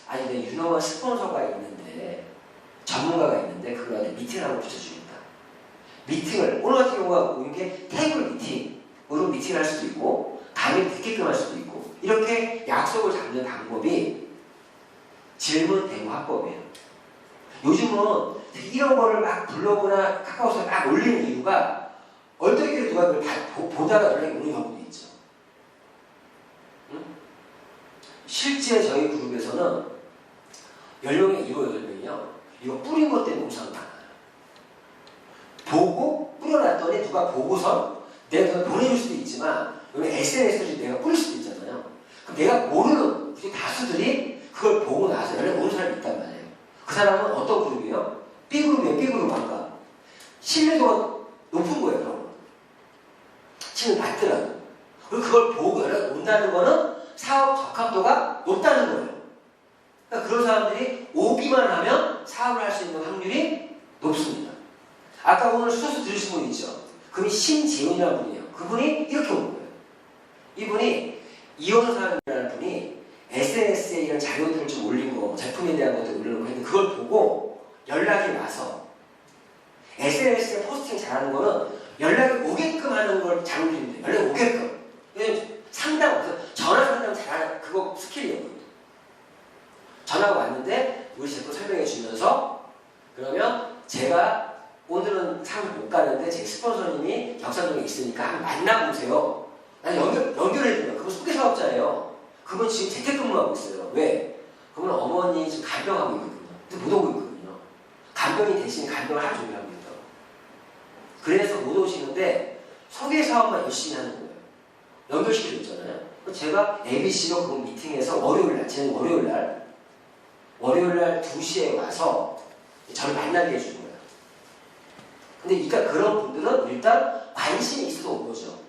아니 내 유명한 스폰서가 있는데 전문가가 있는데 그거한테 미팅을 한번 붙여주겠다. 미팅을 오늘 같은 경우가 이게 테이블 미팅으로 미팅을 할 수도 있고 강의를 듣게끔 할 수도 있고 이렇게 약속을 잡는 방법이 질문 대응 화법이에요. 요즘은 이런 거를 막 블로그나 카카오톡에 막 올리는 이유가 얼떨결에 누가 그걸 보다가 연락이 오는 경우도 있죠. 응? 실제 저희 그룹에서는 10명에 7, 8명이요. 이거 뿌린 것 때문에 엄청 많아요. 보고 뿌려놨더니 누가 보고선 내가 더 보내줄 수도 있지만 여기 SNS를 내가 뿌릴 수도 있잖아요. 그럼 내가 모르는 다수들이 그걸 보고 나서 연락 오는 사람이 있단 말이에요. 그 사람은 어떤 그룹이에요? B그룹이에요. B그룹 아까 신뢰도가 높은 거예요. 그럼 지금 낮더라도 그리고 그걸 보고 연락 온다는 거는 사업 적합도가 높다는 거예요. 그러니까 그런 사람들이 오기만 하면 사업을 할 수 있는 확률이 높습니다. 아까 오늘 수소수 들으신 분 있죠? 그분이 신재훈이라는 분이에요. 그분이 이렇게 온 거예요. 이분이 이원사람이라는 분이 SNS에 이런 자료들을 좀 올린 거, 제품에 대한 것들 올리려고 했는데 그걸 보고 연락이 와서 SNS에 포스팅 잘하는 거는 연락이 오게끔 하는 걸 잘 올리는데 연락이 오게끔. 상담, 전화 상담 잘하는 그거 스킬이에요. 전화가 왔는데 우리 제품 설명해 주면서 그러면 제가 오늘은 사무실 못 가는데 제 스폰서님이 역삼동에 있으니까 한번 만나보세요. 난 연결해줘요. 그분 소개사업자예요. 그분 지금 재택근무하고 있어요. 왜? 그분 어머니 지금 간병하고 있거든요. 근데 못 오고 있거든요. 간병이 대신 간병을 하루 종일 하고 있다고. 그래서 못 오시는데 소개사업만 열심히 하는 거예요. 연결시켜줬잖아요. 제가 ABC로 그 미팅에서 월요일날 2시에 와서 저를 만나게 해주는 거예요. 근데 그러니까 그런 분들은 일단 관심이 있어서 온 거죠.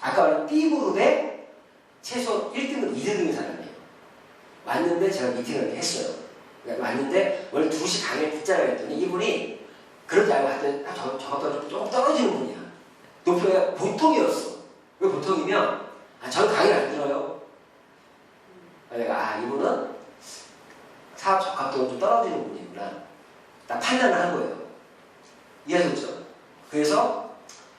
아까 말한 B그룹에 최소 1등급, 2등급인 사람이에요. 왔는데 제가 미팅을 이렇게 했어요. 그러니까 왔는데 원래 2시 강의 듣자고 했더니 이분이 그런지 알고 봤더니 저것보다 좀 떨어지는 분이야. 높여야 보통이었어. 왜 보통이면 저는 강의를 안 들어요. 내가 이분은 사업 적합도가 좀 떨어지는 분이구나. 딱 판단을 한 거예요. 이해하셨죠? 그래서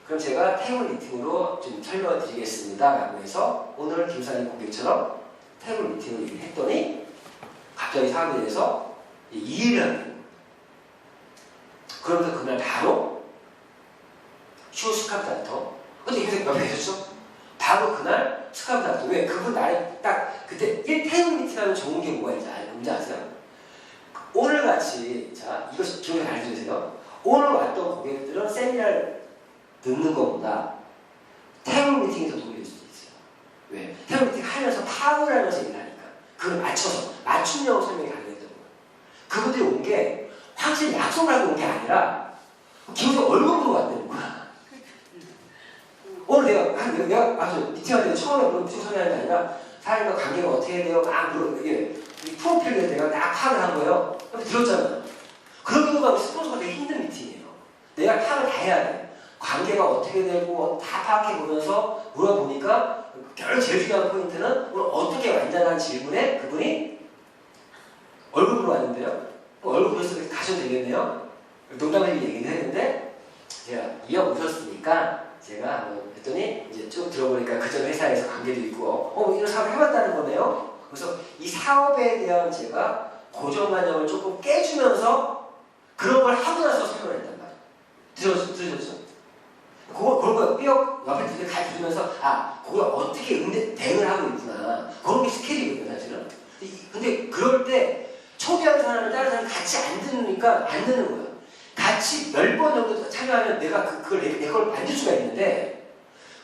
그럼 제가 테이블 미팅으로 좀 설명을 드리겠습니다. 라고 해서 오늘 김사님 고객처럼 테이블 미팅을 했더니 갑자기 사업에 대해서 이해를 하는 거예요. 그러면서 그날 바로 슈 스카프 닥터. 근데 이분이 옆에 계셨죠? 바로 그날 스카프 닥터. 왜? 그분 날에 딱 그때 1테이블 미팅하면 좋은 게 뭐가 있는지 뭔지 아세요? 오늘같이 자 이거 기억에 잘 들으세요. 오늘 왔던 고객들은 세미나를 듣는 것보다 테이블 미팅이 더 도움이 될 수도 있어요. 왜? 테이블 미팅 하면서 파악을 하면서 일을 하니까 그걸 맞춰서 맞춤형 설명이 가능했던 거예요. 그분들이 온 게 확실히 약속을 하고 온 게 아니라 기본적으로 얼굴 보고 왔다는 거야. 오늘 내가 아주 미팅할 때 처음에 그런 미팅 설명하는 게 아니라 사람과 관계가 어떻게 돼요? 이 프로필에 내가 딱 파악을 한 거예요. 근데 들었잖아요. 그런 경우가 스폰서가 되게 힘든 미팅이에요. 내가 파악을 다 해야 돼. 관계가 어떻게 되고 다 파악해보면서 물어보니까 제일 중요한 포인트는 오늘 어떻게 완전한 질문에 그분이 얼굴 보러 왔는데요. 얼굴 보면서 가셔도 되겠네요. 농담을 얘기를 했는데 제가 이왕 오셨으니까 제가 한번 했더니 이제 쭉 들어보니까 그전 회사에서 관계도 있고 이런 사업을 해봤다는 거네요. 그래서 이 사업에 대한 제가 고정관념을 조금 깨주면서 그런 걸 하고 나서 설명을 했단 말이에요. 들으셨죠? 그런 거 삐역 옆에 들려 가 들으면서 그걸 어떻게 대응을 하고 있구나. 그런 게 스킬이거든요, 사실은. 근데 그럴 때 초기한 사람을 다른 사람이 같이 안 듣는 거예요. 같이 몇 번 정도 참여하면 내가 그걸 내 걸 만들 수가 있는데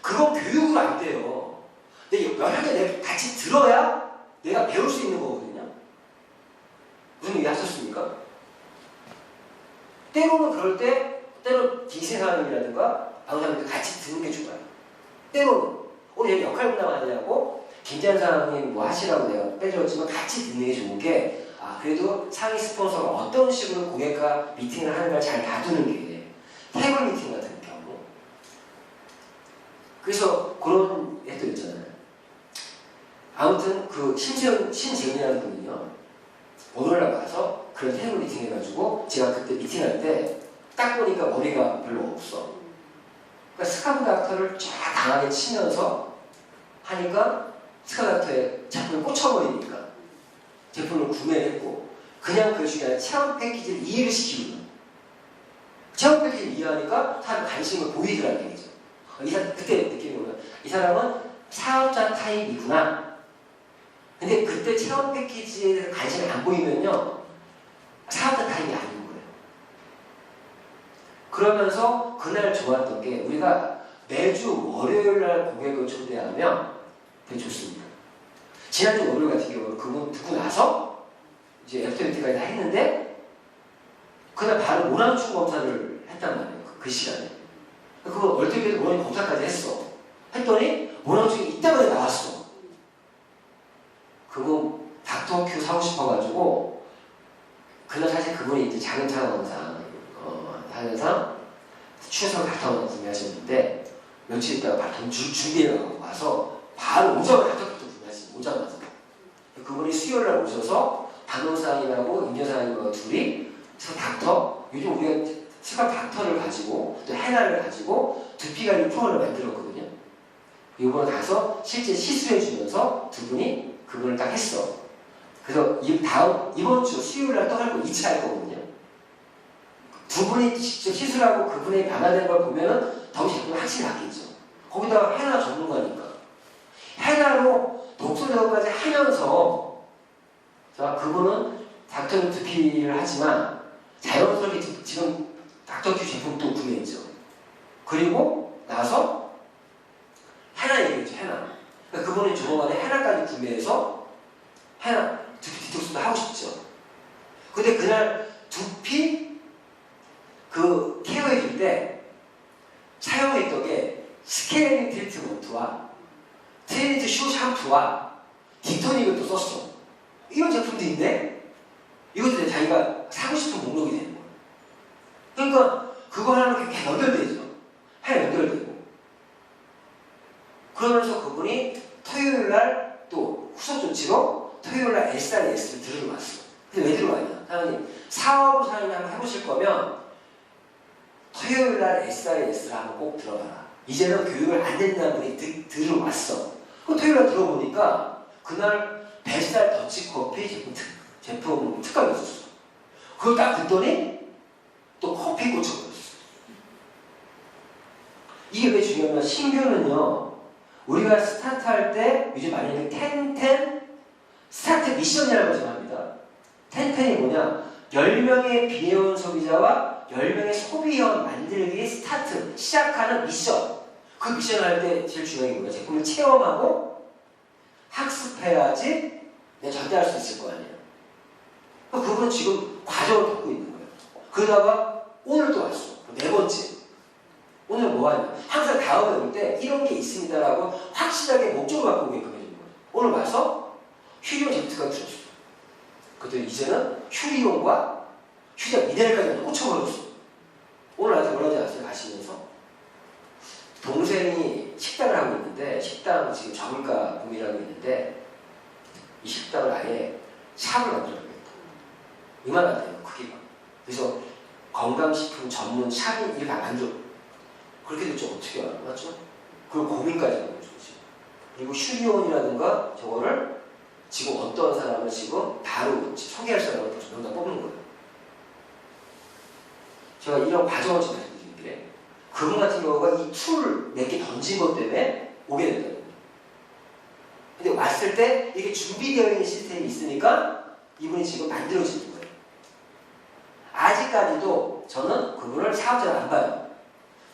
그건 교육으로 안 돼요. 근데 여러 개 내가 같이 들어야 내가 배울 수 있는 거거든요. 무슨 얘기 하셨습니까? 때로는 그럴 때 때로 기세사님이라든가 방송사님들 같이 듣는 게 좋아요. 때로는 오늘 여기 역할 분담하느냐고 김재현 사장님 뭐 하시라고 내가 빼줬지만 같이 듣는 게 좋은 게 그래도 상위 스폰서가 어떤 식으로 고객과 미팅을 하는가 잘 다루는 게 테이블 미팅 같은 경우. 그래서 그런 애들 있잖아요. 아무튼 그 신재훈이라는 분은요. 오늘날 와서 그런 테이블 미팅 해가지고 제가 그때 미팅할 때 딱 보니까 머리가 별로 없어. 그러니까 스카프 닥터를 쫙 강하게 치면서 하니까 스카프 닥터에 제품을 꽂혀버리니까 제품을 구매했고 그냥 그 중에 체험 패키지를 이해를 시키고 체험 패키지를 이해하니까 사람 관심을 보이더라는 얘기죠. 그때 느끼는 거는 이 사람은 사업자 타입이구나. 근데 그때 체험 패키지에 대해서 관심이 안 보이면요 사업자 타입이 아닌 거예요. 그러면서 그날 좋았던 게 우리가 매주 월요일날 고객을 초대하면 되게 좋습니다. 지난주 월요일 같은 경우는 그분 듣고 나서 이제 애프터미팅까지 다 했는데 그날 바로 모낭충 검사를 했단 말이에요. 그 시간에. 그거 얼떨결에 모낭충 검사까지 했어. 했더니 모낭충이 이때마다 나왔어. 그거 닥터큐 사고 싶어가지고 그날 사실 그분이 이제 작은 창원상 하면서 추석 닥터원 구매하셨는데 몇 며칠 있다가 바로 돈 준비해 와서 바로 오자마자 닥터부터 구매하시 오자마자. 그분이 수요일날 오셔서 간호사님하고 임여사님하고 둘이 닥터, 요즘 우리가 스컬 닥터를 가지고 또 헤나를 가지고 두피관리 프로그램을 만들었거든요. 이번에 가서 실제 시술해주면서 두 분이 그분을 딱 했어. 그래서 이번 주 수요일날 또 할 거 2차 할 거거든요. 두 분이 직접 시술하고 그분이 변화된 걸 보면은 더 제품 확실히 낫겠죠. 거기다가 헤나 전문가니까. 헤나로 독소제거까지 하면서 자, 그분은 닥터 두피를 하지만 자연스럽게 지금 닥터 큐 제품도 구매했죠. 그리고 나서 헤나 얘기했죠. 헤나. 그러니까 그분이 조만간에 헤나까지 구매해서 헤나 두피 디톡스도 하고 싶죠. 근데 그날 두피 그 케어해줄 때 사용했던 게 스케일링 트리트먼트와 트리니트 슈 샴푸와 딥토닉을 또 썼어. 이런 제품도 있네? 이것도 자기가 사고 싶은 목록이 되는 거야. 그러니까 그거 하나로 이렇게 연결되죠. 하나 연결되고. 그러면서 그분이 토요일날 또 후속 조치로 토요일날 SRS를 들어왔어. 근데 왜 들어왔냐? 사장님, 사업을 사장님이 한번 해보실 거면 토요일날 SRS를 한번 꼭 들어봐라. 이제는 교육을 안 된다는 분이 들어왔어. 그 토요일날 들어보니까 그날 뱃살 더치커피 제품 특강이 있었어. 그걸 딱 듣더니 또 커피 꽂혀버렸어. 이게 왜 중요하냐면 신규는요. 우리가 스타트할 때 요즘 많이 하는 10-10 스타트 미션이라고 지금 합니다. 10-10이 뭐냐? 10명의 비회원 소비자와 10명의 소비회원 만들기 스타트, 시작하는 미션. 그 미션을 할 때 제일 중요한 게 뭐야? 제품을 체험하고 학습해야지 내가 전달할 수 있을 거 아니에요. 그분은 지금 과정을 겪고 있는 거예요. 그러다가 오늘 또 왔어. 네 번째. 오늘 뭐 하냐? 항상 다음에 올 때 이런 게 있습니다라고 확실하게 목적을 갖고 오게끔 해주는 거예요. 오늘 와서 휴리온 제트가 들었어. 그랬더니 이제는 휴리온과 휴자 미네랄까지 꽂혀버렸어. 오늘 나한테 뭐라고 하지 않았어요? 가시면서 동생이 식당을 하고 있는데 식당 지금 저물가 고민하고 있는데 이 식당을 아예 샵을 만들어야겠다. 이만하대요. 크기가. 그래서 건강식품 전문 샵이 이렇게 만들어. 그렇게 됐죠. 어떻게 알아? 맞죠? 그리고 고민까지 하는 거죠. 그리고 슈리온이라든가 저거를 지금 어떤 사람을 지금 바로 소개할 사람을 전부 다 뽑는 거예요. 제가 이런 과정을 지금 말씀드린 게 그분 같은 경우가 이 툴 몇 개 던진 것 때문에 오게 된다는 거예요. 근데 왔을 때 이게 준비되어 있는 시스템이 있으니까 이분이 지금 만들어지는 거예요. 아직까지도 저는 그분을 사업자로 안 봐요.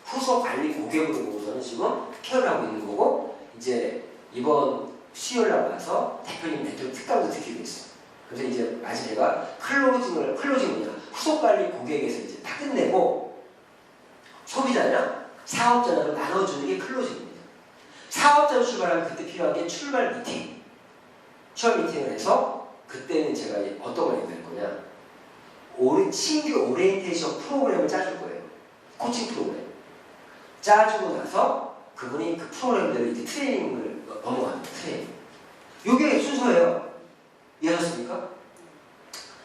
후속 관리 고객으로 보고서는 지금 케어를 하고 있는 거고 이제 이번 수요일날 와서 대표님 멘토 특강도 듣기로 했어요. 그래서 이제 마지막 제가 클로징이냐 후속 관리 고객에서 이제 다 끝내고 소비자냐 사업자냐로 나눠주는 게 클로징입니다. 사업자로 출발하면 그때 필요한 게 출발 미팅. 출발 미팅을 해서 그때는 제가 어떤 걸 얘기할 거냐 신규 오리엔테이션 프로그램을 짜줄 거예요. 코칭 프로그램. 짜주고 나서 그분이 그 프로그램대로 이제 트레이닝을 넘어갑니다. 트레이닝. 이게 순서예요. 이해하셨습니까?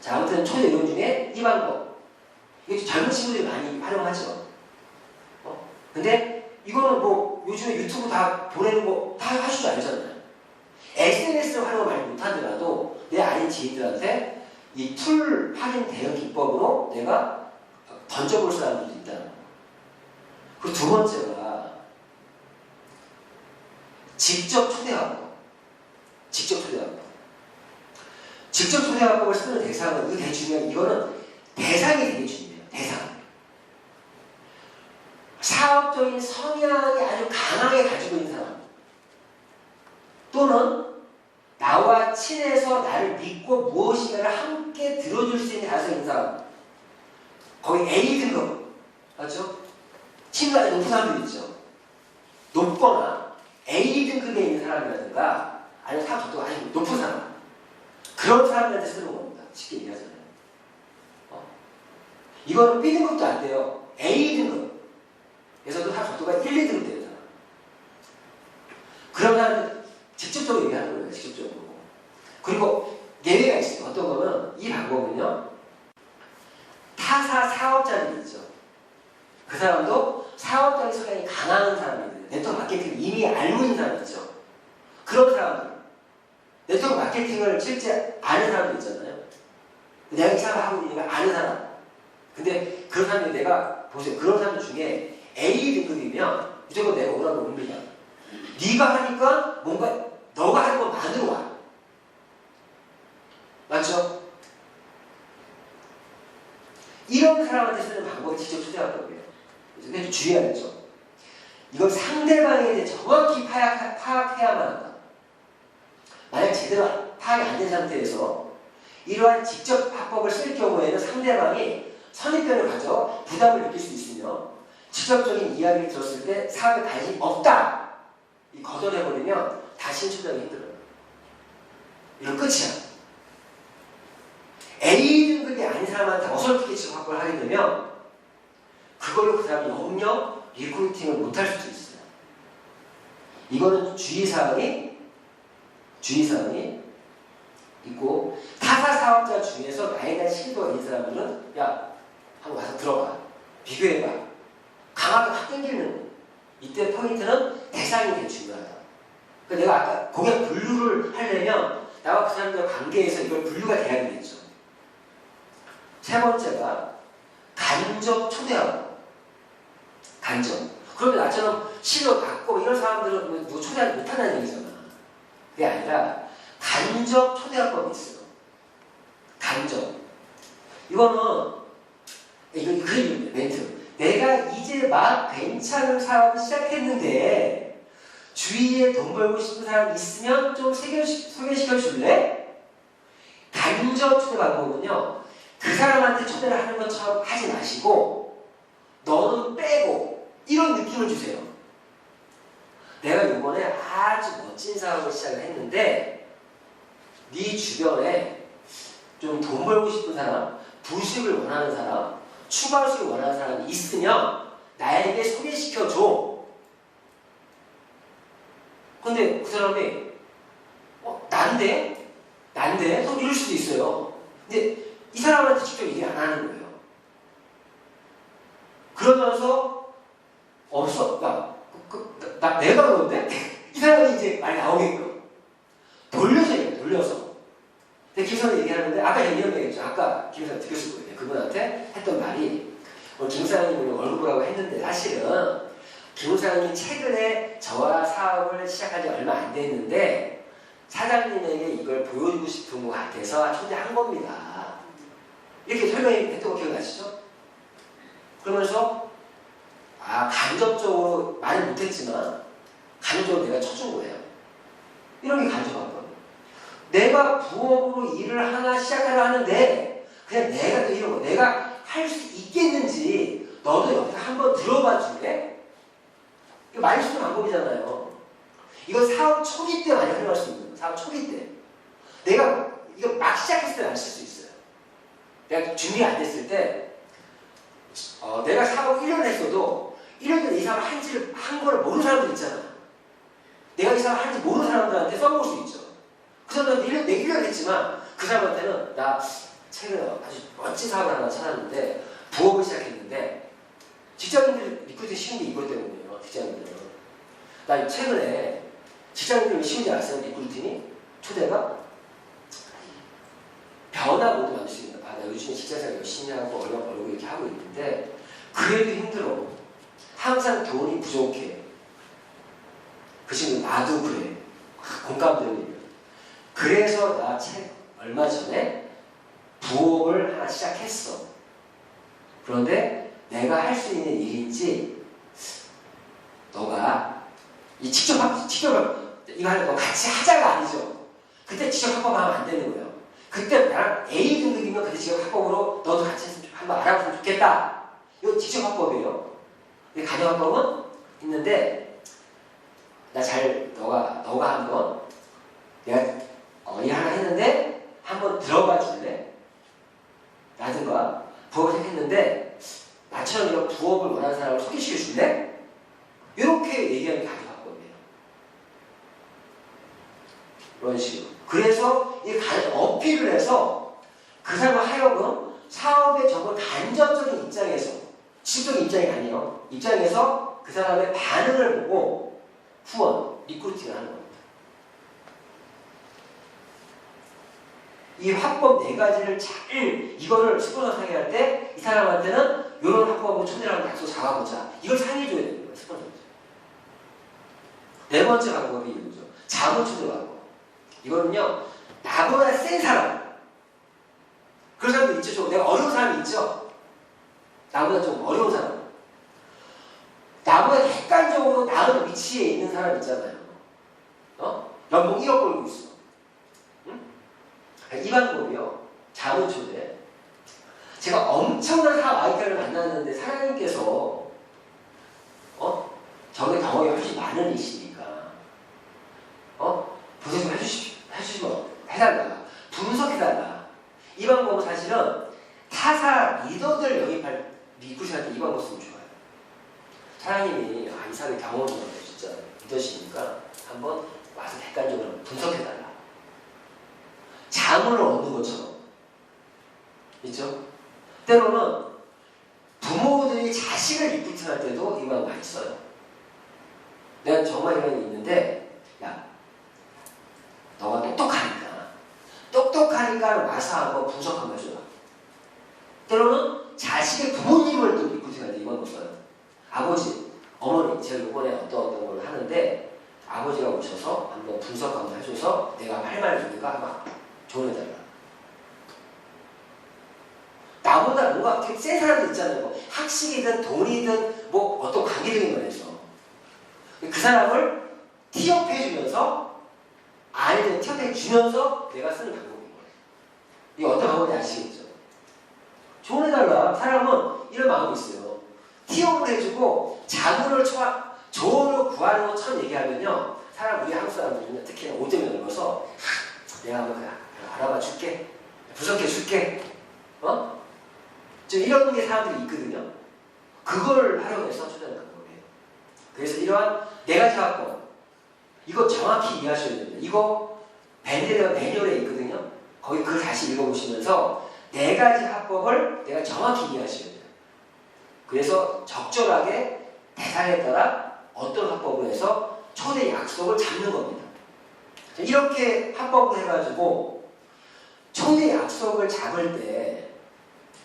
자, 아무튼 초대요원 중에 이 방법. 이게 젊은 친구들이 많이 활용하죠. 근데 이거는 뭐 요즘에 유튜브 다 보내는 거 다 할 줄 알잖아요. SNS를 활용을 많이 못하더라도 내 아는 지인들한테 이 툴 할인 대응 기법으로 내가 던져볼 사람들도 있다는 거예요. 그리고 두 번째가 직접 초대화법. 직접 초대화법. 직접 초대화법을 쓰는 대상은 이거 되게 중요한 이거는 대상이 되게 중요해요. 대상. 사업적인 성향이 아주 강하게 가지고 있는 사람 또는 나와 친해서 나를 믿고 무엇인가를 함께 들어줄 수 있는 가능성이 있는 사람 거의 A 등급 맞죠? 친구가 높은 사람들 있죠. 높거나 A 등급에 있는 사람이라든가 아니면 사람 정도가 아주 높은 사람 그런 사람들한테 쓰는 겁니다. 쉽게 얘기하잖아요. 이거는 B 등급도 안 돼요. A 등급 에서도 사람 정도가 1, 2등급 되는 사람 그런 사람들 직접적으로 얘기하는 거예요. 직접적으로. 그리고 예외가 있어요. 어떤 거는 이 방법은요. 타사 사업자들이 있죠. 그 사람도 사업적인 성향이 강한 사람이거든요. 네트워크 마케팅을 이미 알고 있는 사람이 있죠. 그런 사람들. 네트워크 마케팅을 실제 아는 사람도 있잖아요. 내가 이 사람 하고 있는 걸 아는 사람. 근데 그런 사람이 내가 보세요. 그런 사람들 중에 A 등급이면 무조건 내가 원하는 옵니다. 네가 하니까 뭔가 너가 하는 것만으로 와. 맞죠? 이런 사람한테 쓰는 방법이 직접 초대할 거예요. 그래서 주의해야죠. 이걸 상대방에 대해 정확히 파악해야만 한다. 만약 제대로 파악이 안 된 상태에서 이러한 직접 화법을 쓸 경우에는 상대방이 선입견을 가져 부담을 느낄 수 있으며 직접적인 이야기를 들었을 때 사업에 관심이 없다. 이 거절해버리면 다시 초대하기 힘들어요. 이건 끝이야. A 등급이 아닌 사람한테 어설프게 지금 확보를 하게 되면 그걸로 그 사람이 영영 리크루팅을 못할 수도 있어요. 이거는 주의사항이 있고 타사 사업자 중에서 나에 대한 신뢰도가 있는 사람들은 야, 한번 와서 들어봐. 비교해봐. 강하게 확 당기는 이때 포인트는 대상이 되게 중요하다. 그러니까 내가 아까 고객 분류를 하려면 나와 그 사람들과 관계에서 이걸 분류가 돼야 되겠죠. 세 번째가 간접 초대하고 간접. 그러면 나처럼 신뢰 받고 이런 사람들은 누구 초대하지 못한다는 얘기잖아. 그게 아니라 간접 초대화법이 있어요. 간접. 이거는 이거 그 멘트. 내가 이제 막 괜찮은 사업을 시작했는데 주위에 돈 벌고 싶은 사람 있으면 좀 소개시켜 줄래? 간접 초대 방법은요. 그 사람한테 초대를 하는 것처럼 하지 마시고 너는 빼고 이런 느낌을 주세요. 내가 이번에 아주 멋진 사업을 시작을 했는데 네 주변에 좀 돈 벌고 싶은 사람, 부수익을 원하는 사람, 추가 수익을 원하는 사람이 있으면 나에게 소개시켜줘. 근데 그 사람이 난데? 또 이럴 수도 있어요. 근데 이 사람한테 직접 얘기 안 하는 거예요. 그러면서 없어. 내가 그런데? 이 사람이 이제 말이 나오게끔 돌려서 얘기해요. 돌려서. 근데 김사님 얘기하는데 아까 이런 얘기했죠. 아까 김사님 들으실 거예요. 그분한테 했던 말이 김사님이 얼굴 보라고 했는데 사실은 김사님이 최근에 저와 사업을 시작한 지 얼마 안 됐는데 사장님에게 이걸 보여주고 싶은 것 같아서 초대한 겁니다. 이렇게 설명했던 거 기억나시죠? 그러면서 간접적으로 많이 못했지만 간접적으로 내가 쳐준 거예요. 이런 게 간접화법. 내가 부업으로 일을 하나 시작하려 하는데 그냥 내가 또 이런 거 내가 할 수 있겠는지 너도 여기서 한번 들어봐 줄래? 이거 많이 쓰는 방법이잖아요. 이거 사업 초기 때 많이 활용할 수 있는 거예요. 사업 초기 때. 내가 이거 막 시작했을 때 안 쓸 수 있어요. 내가 준비 안 됐을 때 내가 사업 1년을 했어도 1년 전에 이 사람 한 거를 모르는 사람들 있잖아. 내가 이 사람 하는지 모르는 사람들한테 써볼 수 있죠. 그 사람한테 내가 1년 했지만 그 사람한테는 나 최근에 아주 멋진 사업을 하나 찾았는데 부업을 시작했는데 직장인들 리크루팅 쉬운 게 이것 때문이에요. 직장인들은. 나 최근에 직장인들이 쉬운지 아세요? 리크루팅이? 초대가? 변화 모드 만들 수 있는 거야. 나 요즘에 직장생활 열심히 하고 얼마 벌고 이렇게 하고 있는데 그래도 힘들어. 항상 돈이 부족해. 그 친구 나도 그래. 공감되는. 그래서 나 얼마 전에 부업을 하나 시작했어. 그런데 내가 할 수 있는 일인지 너가 직접 이거 하는 거 같이 하자가 아니죠. 그때 직접 합법하면 안 되는 거예요. 그때 나랑 A 등급이면 그때 직접 합법으로 너도 같이 했으면 한번 알아봤으면 좋겠다. 이거 직접 합법이에요. 근데 가정 합법은 있는데 너가 한번 내가 일 하나 했는데 한번 들어봐 줄래? 라든가 부업을 시작했는데 나처럼 이런 부업을 원하는 사람을 소개시켜 줄래? 이렇게 얘기하는 게 가정화법이에요. 이런 식으로. 그래서 이 어필을 해서 그 사람을 하여금 사업에 적은 간접적인 입장에서, 직접적인 입장이 아니에요. 입장에서 그 사람의 반응을 보고 후원, 리크루팅을 하는 겁니다. 이 화법 네 가지를 이거를 스폰서 상의할 때 이 사람한테는 이런 화법으로 초대라는 약속 잡아보자. 이걸 상의해줘야 되는 거예요, 스폰서. 네 번째 방법이 이거죠. 자문 초대 방법. 이거는요, 나보다 센 사람. 그런 사람도 있죠. 내가 어려운 사람이 있죠. 나보다 좀 어려운 사람. 나보다 객관적으로 나은 위치에 있는 사람 있잖아요. 연봉 1억 벌고 있어. 응? 이 방법이요. 자문 초대. 제가 엄청난 사업 아이디어를 만났는데 사장님께서 저게 경험이 훨씬 많은 이시니까 분석 좀 해주시면 해달라. 분석해달라. 이 방법은 사실은 타사 리더들 영입할 리크루팅할 때 이 방법 쓰면 좋아요. 사장님이 이 사람의 경험이 진짜 리더시니까 한번 와서 객관적으로 분석해달라. 자문을 얻는 것처럼. 있죠? 때로는 부모들이 자식을 리크루팅할 때도 이 방법 많이 써요. 내가 정말 이런 게 있는데, 야, 너가 똑똑하니까 와서 한번 분석 한번 해줘라. 때로는 자식의 부모님을 또 리크루팅할 때 이 방법 써요. 아버지, 어머니, 제가 이번에 어떤 걸 하는데 아버지가 오셔서 한번 분석 한번 해줘서 내가 할 말 있으니까 한번 조언해달라. 나보다 뭔가 되게 센 사람들 있잖아요. 뭐 학식이든 돈이든 뭐 어떤 관계적인 면에서 그 사람을 티업해주면서 아이들 티업해주면서 내가 쓰는 방법인 거예요. 이게 어떤 방법인지 아시겠죠? 조언해달라. 사람은 이런 마음이 있어요. 티업을 해주고 조언을 구하는 것처럼 얘기하면요, 우리 한국 사람들은 특히나 오점이 넓어서 내가 한번 그냥 알아봐 줄게, 분석해 줄게, 좀 이런 게 사람들이 있거든요. 그걸 활용해서 초대하는 방법이에요. 그래서 이러한 네 가지 학번, 이거 정확히 이해하셔야 됩니다. 이거 밴드레어 매뉴얼에 있거든요. 거기 그걸 다시 읽어보시면서 네 가지 학법을 내가 정확히 이해하셔야 돼요. 그래서 적절하게 대상에 따라 어떤 학법을 해서 초대 약속을 잡는 겁니다. 이렇게 학법을 해가지고 초대 약속을 잡을 때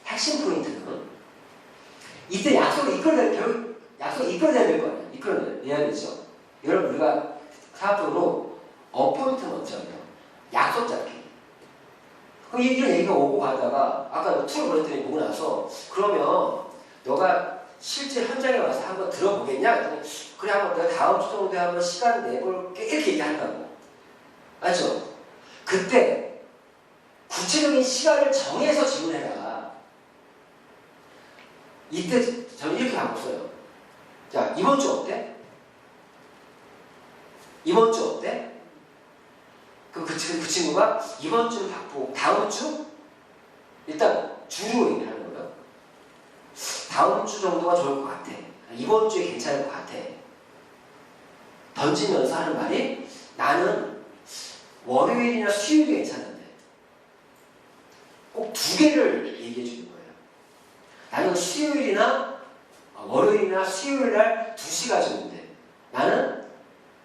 핵심 포인트는 이때 약속을 이끌어내야 될 거 아니에요. 이끌어내야 되죠. 여러분, 우리가 사업적으로 어포인트먼트잖아요. 약속 잡기. 그럼 이런 얘기가 오고 가다가 아까 툴을 보냈더니 보고 나서 그러면 너가 실제 현장에 와서 한번 들어보겠냐? 그래, 한번 내가 다음 주 정도에 한번 시간 내볼게. 이렇게 얘기한다고. 알죠? 그때 구체적인 시간을 정해서 질문해라. 이때 저는 이렇게 바꿨어요. 자, 이번 주 어때? 이번 주 어때? 그럼 그 친구가 이번 주는 바쁘고 다음 주? 일단 주로 얘기하는 거예요. 다음 주 정도가 좋을 것 같아. 이번 주에 괜찮을 것 같아. 던지면서 하는 말이 나는 월요일이나 수요일이 괜찮은데 꼭 두 개를 얘기해 주는 거예요. 나는 월요일이나 수요일 날 2시가 좋은데 나는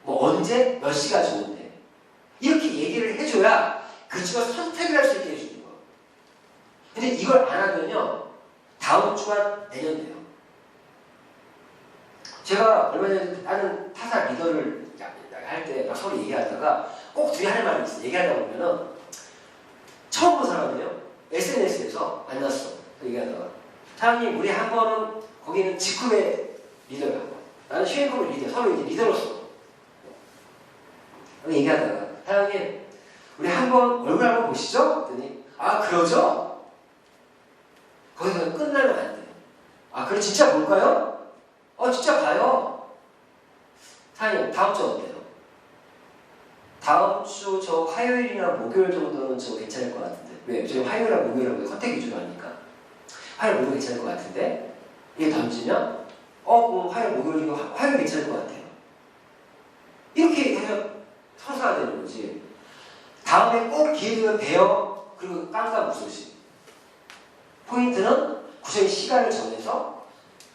뭐 언제 몇 시가 좋은데 이렇게 얘기를 해줘야 그 친구가 선택을 할 수 있게 해주는 거예요. 근데 이걸 안 하면요 다음 주가 내년 돼요. 제가 얼마 전에 다른 타사 리더를 할 때 막 서로 얘기하다가 꼭 둘이 할 말이 있어요. 얘기하다 보면은 처음 본 사람이에요. SNS에서 만났어. 얘기하다가 사장님, 우리 한 번은 거기는 직급의 리더야. 나는 휴행급의 리더. 서로 이제 리더로서 얘기하다가 사장님, 우리 한번 얼굴 한번 보시죠? 그랬더니 그러죠? 거기서 끝나면 안 돼요. 그래 진짜 볼까요? 진짜 봐요. 사장님, 다음 주 어때요? 다음 주 저 화요일이나 목요일 정도는 저 괜찮을 것 같은데. 왜? 저희 화요일이나 목요일하고 컨택 위주로 하니까. 화요일, 목요일 괜찮을 것 같은데. 이게 던지면 그럼 화요일, 목요일이고 화요일 괜찮을 것 같아요. 이렇게 해서 성사가 되는 거지. 다음에 꼭 기회 되면 배워. 그리고 깜깜무소식. 포인트는 구성의 시간을 정해서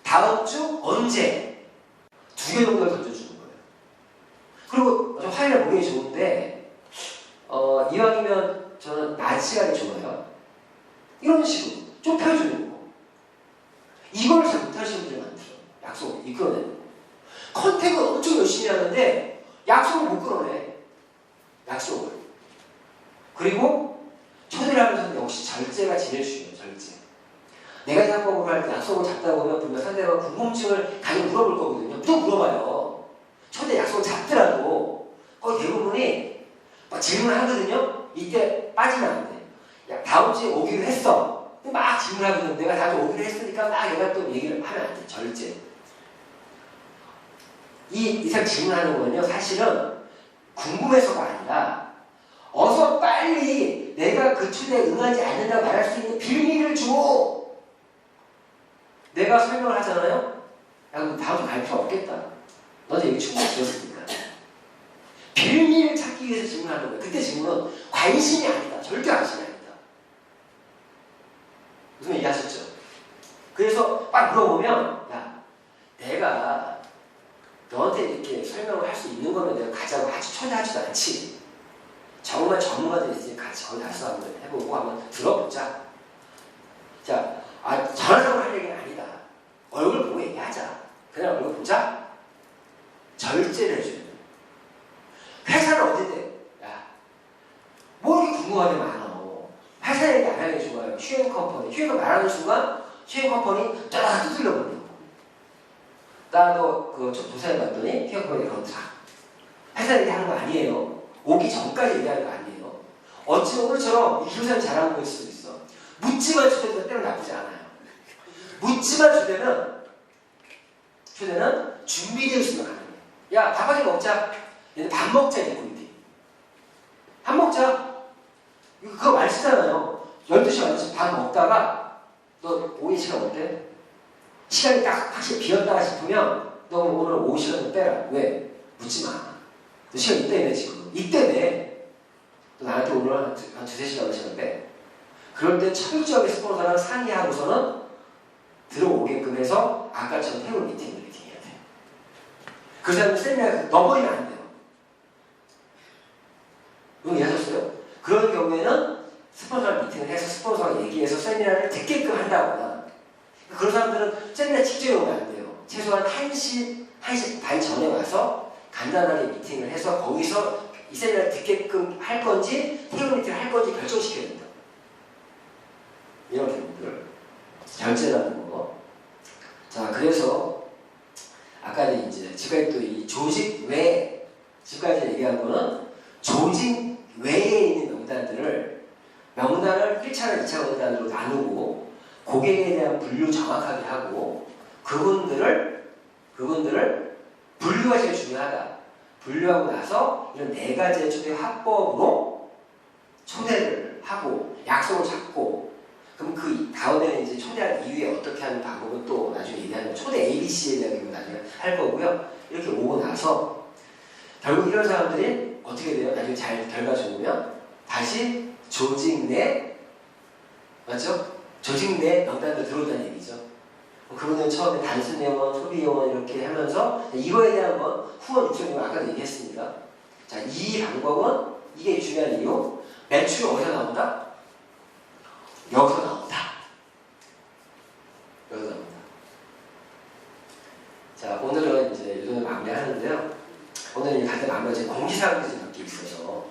다음 주 언제 2개 정도를 던져주는 거예요. 그리고 좀 화요일에 보기 좋은데 이왕이면 저는 낮 시간이 좋아요. 이런 식으로 좁혀주는 거. 이걸 잘 못하시는 분들이 많더라고요. 약속 이끌어내는 거. 컨택은 엄청 열심히 하는데 약속을 못 끌어내. 약속을. 그리고 초대를 하면서는 역시 절제가 제일 중요해요. 절제. 내가 이 항목으로 할 때 약속을 잡다 보면 분명 상대방 궁금증을 가지고 물어볼 거거든요. 무조건 물어봐요. 초대 약속을 잡더라도 거의 대부분이 막 질문을 하거든요. 이때 빠지면 안 돼. 야, 다음 주에 오기로 했어. 막 질문하거든요. 내가 다음 주에 오기로 했으니까 막 내가 또 얘기를 하면 안 돼. 절제. 이상 질문하는 거는요. 사실은 궁금해서가 아니라 어서 빨리 내가 그 초대에 응하지 않는다고 말할 수 있는 빌미를 줘. 내가 설명을 하잖아요. 야, 그럼 다음 주 갈 필요 없겠다. 너도 얘기 충분히 들었으니까. 빌미를 찾기 위해서 질문하는 거예요. 그때 질문은 관심이 아니다. 절대 관심이 아니다. 무슨 얘기 하셨죠? 그래서 딱 물어보면 야, 내가 너한테 이렇게 설명을 할 수 있는 거면 내가 가자고 초대하지도 않지. 정말 전문가들 있으니 같이 거기 가서 한번 해보고 한번 들어보자. 자, 전화상으로 할 얘기는 아니다. 얼굴 보고 얘기하자. 그냥 얼굴 보자. 절제를 해줘야 돼. 회사는 어디대? 야, 뭐 이렇게 궁금한 게 많아. 회사 얘기 안 하는 게 좋아요. 휴행 컴퍼니. 휴행 말하는 순간 휴행 컴퍼니 쫙 두들려 버려. 나도 그 조사해 봤더니 휴행 컴퍼니 그렇더라. 회사 얘기 하는 거 아니에요. 오기 전까지 얘기하는 거 아니에요. 어찌 오늘처럼 이 교사님 잘하는 거일 수도 있어. 묻지만 초대도 때는 나쁘지 않아요. 묻지만 초대는 준비되어 있으면 가능해요. 야, 밥 한 개 먹자. 얘는 밥 먹자, 이게 포인트. 밥 먹자. 그거 말 쓰잖아요. 12시 완전 밥 먹다가 너 오후 시간 어때? 시간이 딱 확실히 비었다가 싶으면 너 오늘 오후 시간 좀 빼라. 왜? 묻지 마. 너 시간 이때네 지금. 이때네. 너 나한테 오늘 한 2-3시간 시간 빼. 그럴 때 철저하게 스폰서랑 상의하고서는 들어오게끔 해서 아까처럼 테이블 미팅을 이렇게 해야 돼. 그 사람은 세미나에 넣어버리면 안 돼요. 이해하셨어요? 그런 경우에는 스폰서랑 미팅을 해서 스폰서가 얘기해서 세미나를 듣게끔 한다거나 그런 사람들은 세미나 직전에 오면 안 돼요. 최소한 1시 반 전에 와서 간단하게 미팅을 해서 거기서 이 세미나를 듣게끔 할 건지 테이블 미팅을 할 건지 결정시켜야 된다. 이런 경우들 결제라는 거. 자, 그래서 아까 이제 지금까지 또 이 조직 외 지금까지 얘기한 거는 조직 외에 있는 명단을 1차나 2차 명단으로 나누고 고객에 대한 분류 정확하게 하고 그분들을 분류가 제일 중요하다. 분류하고 나서 이런 4가지의 초대 화법으로 초대를 하고 약속을 잡고 그럼 그 다음에는 이제 초대한 이후에 어떻게 하는 방법은 또 나중에 얘기하는 초대 ABC에 대한 거 나중에 할 거고요. 이렇게 오고 나서 결국 이런 사람들이 어떻게 돼요? 나중에 잘 결과 좋으면 다시 조직 내 맞죠? 조직 내 명단으로 들어오자는 얘기죠. 그분은 처음에 단순 영원, 소비 영원 이렇게 하면서 이거에 대한 건 후원 입장 용 아까도 얘기했습니다. 자, 이 방법은 이게 중요한 이유. 매출이 어디서 나온다? 여기서 나온다. 여기서 나온다. 자, 오늘은 이제 이 정도 마무리하는데요. 오늘 이제 갈때 마무리가 이제 공지사항들이 몇 개 있어서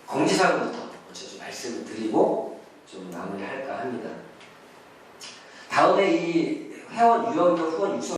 공지사항부터 먼저 좀 말씀을 드리고 좀 마무리할까 합니다. 다음에 이 회원 유형과 후원 육성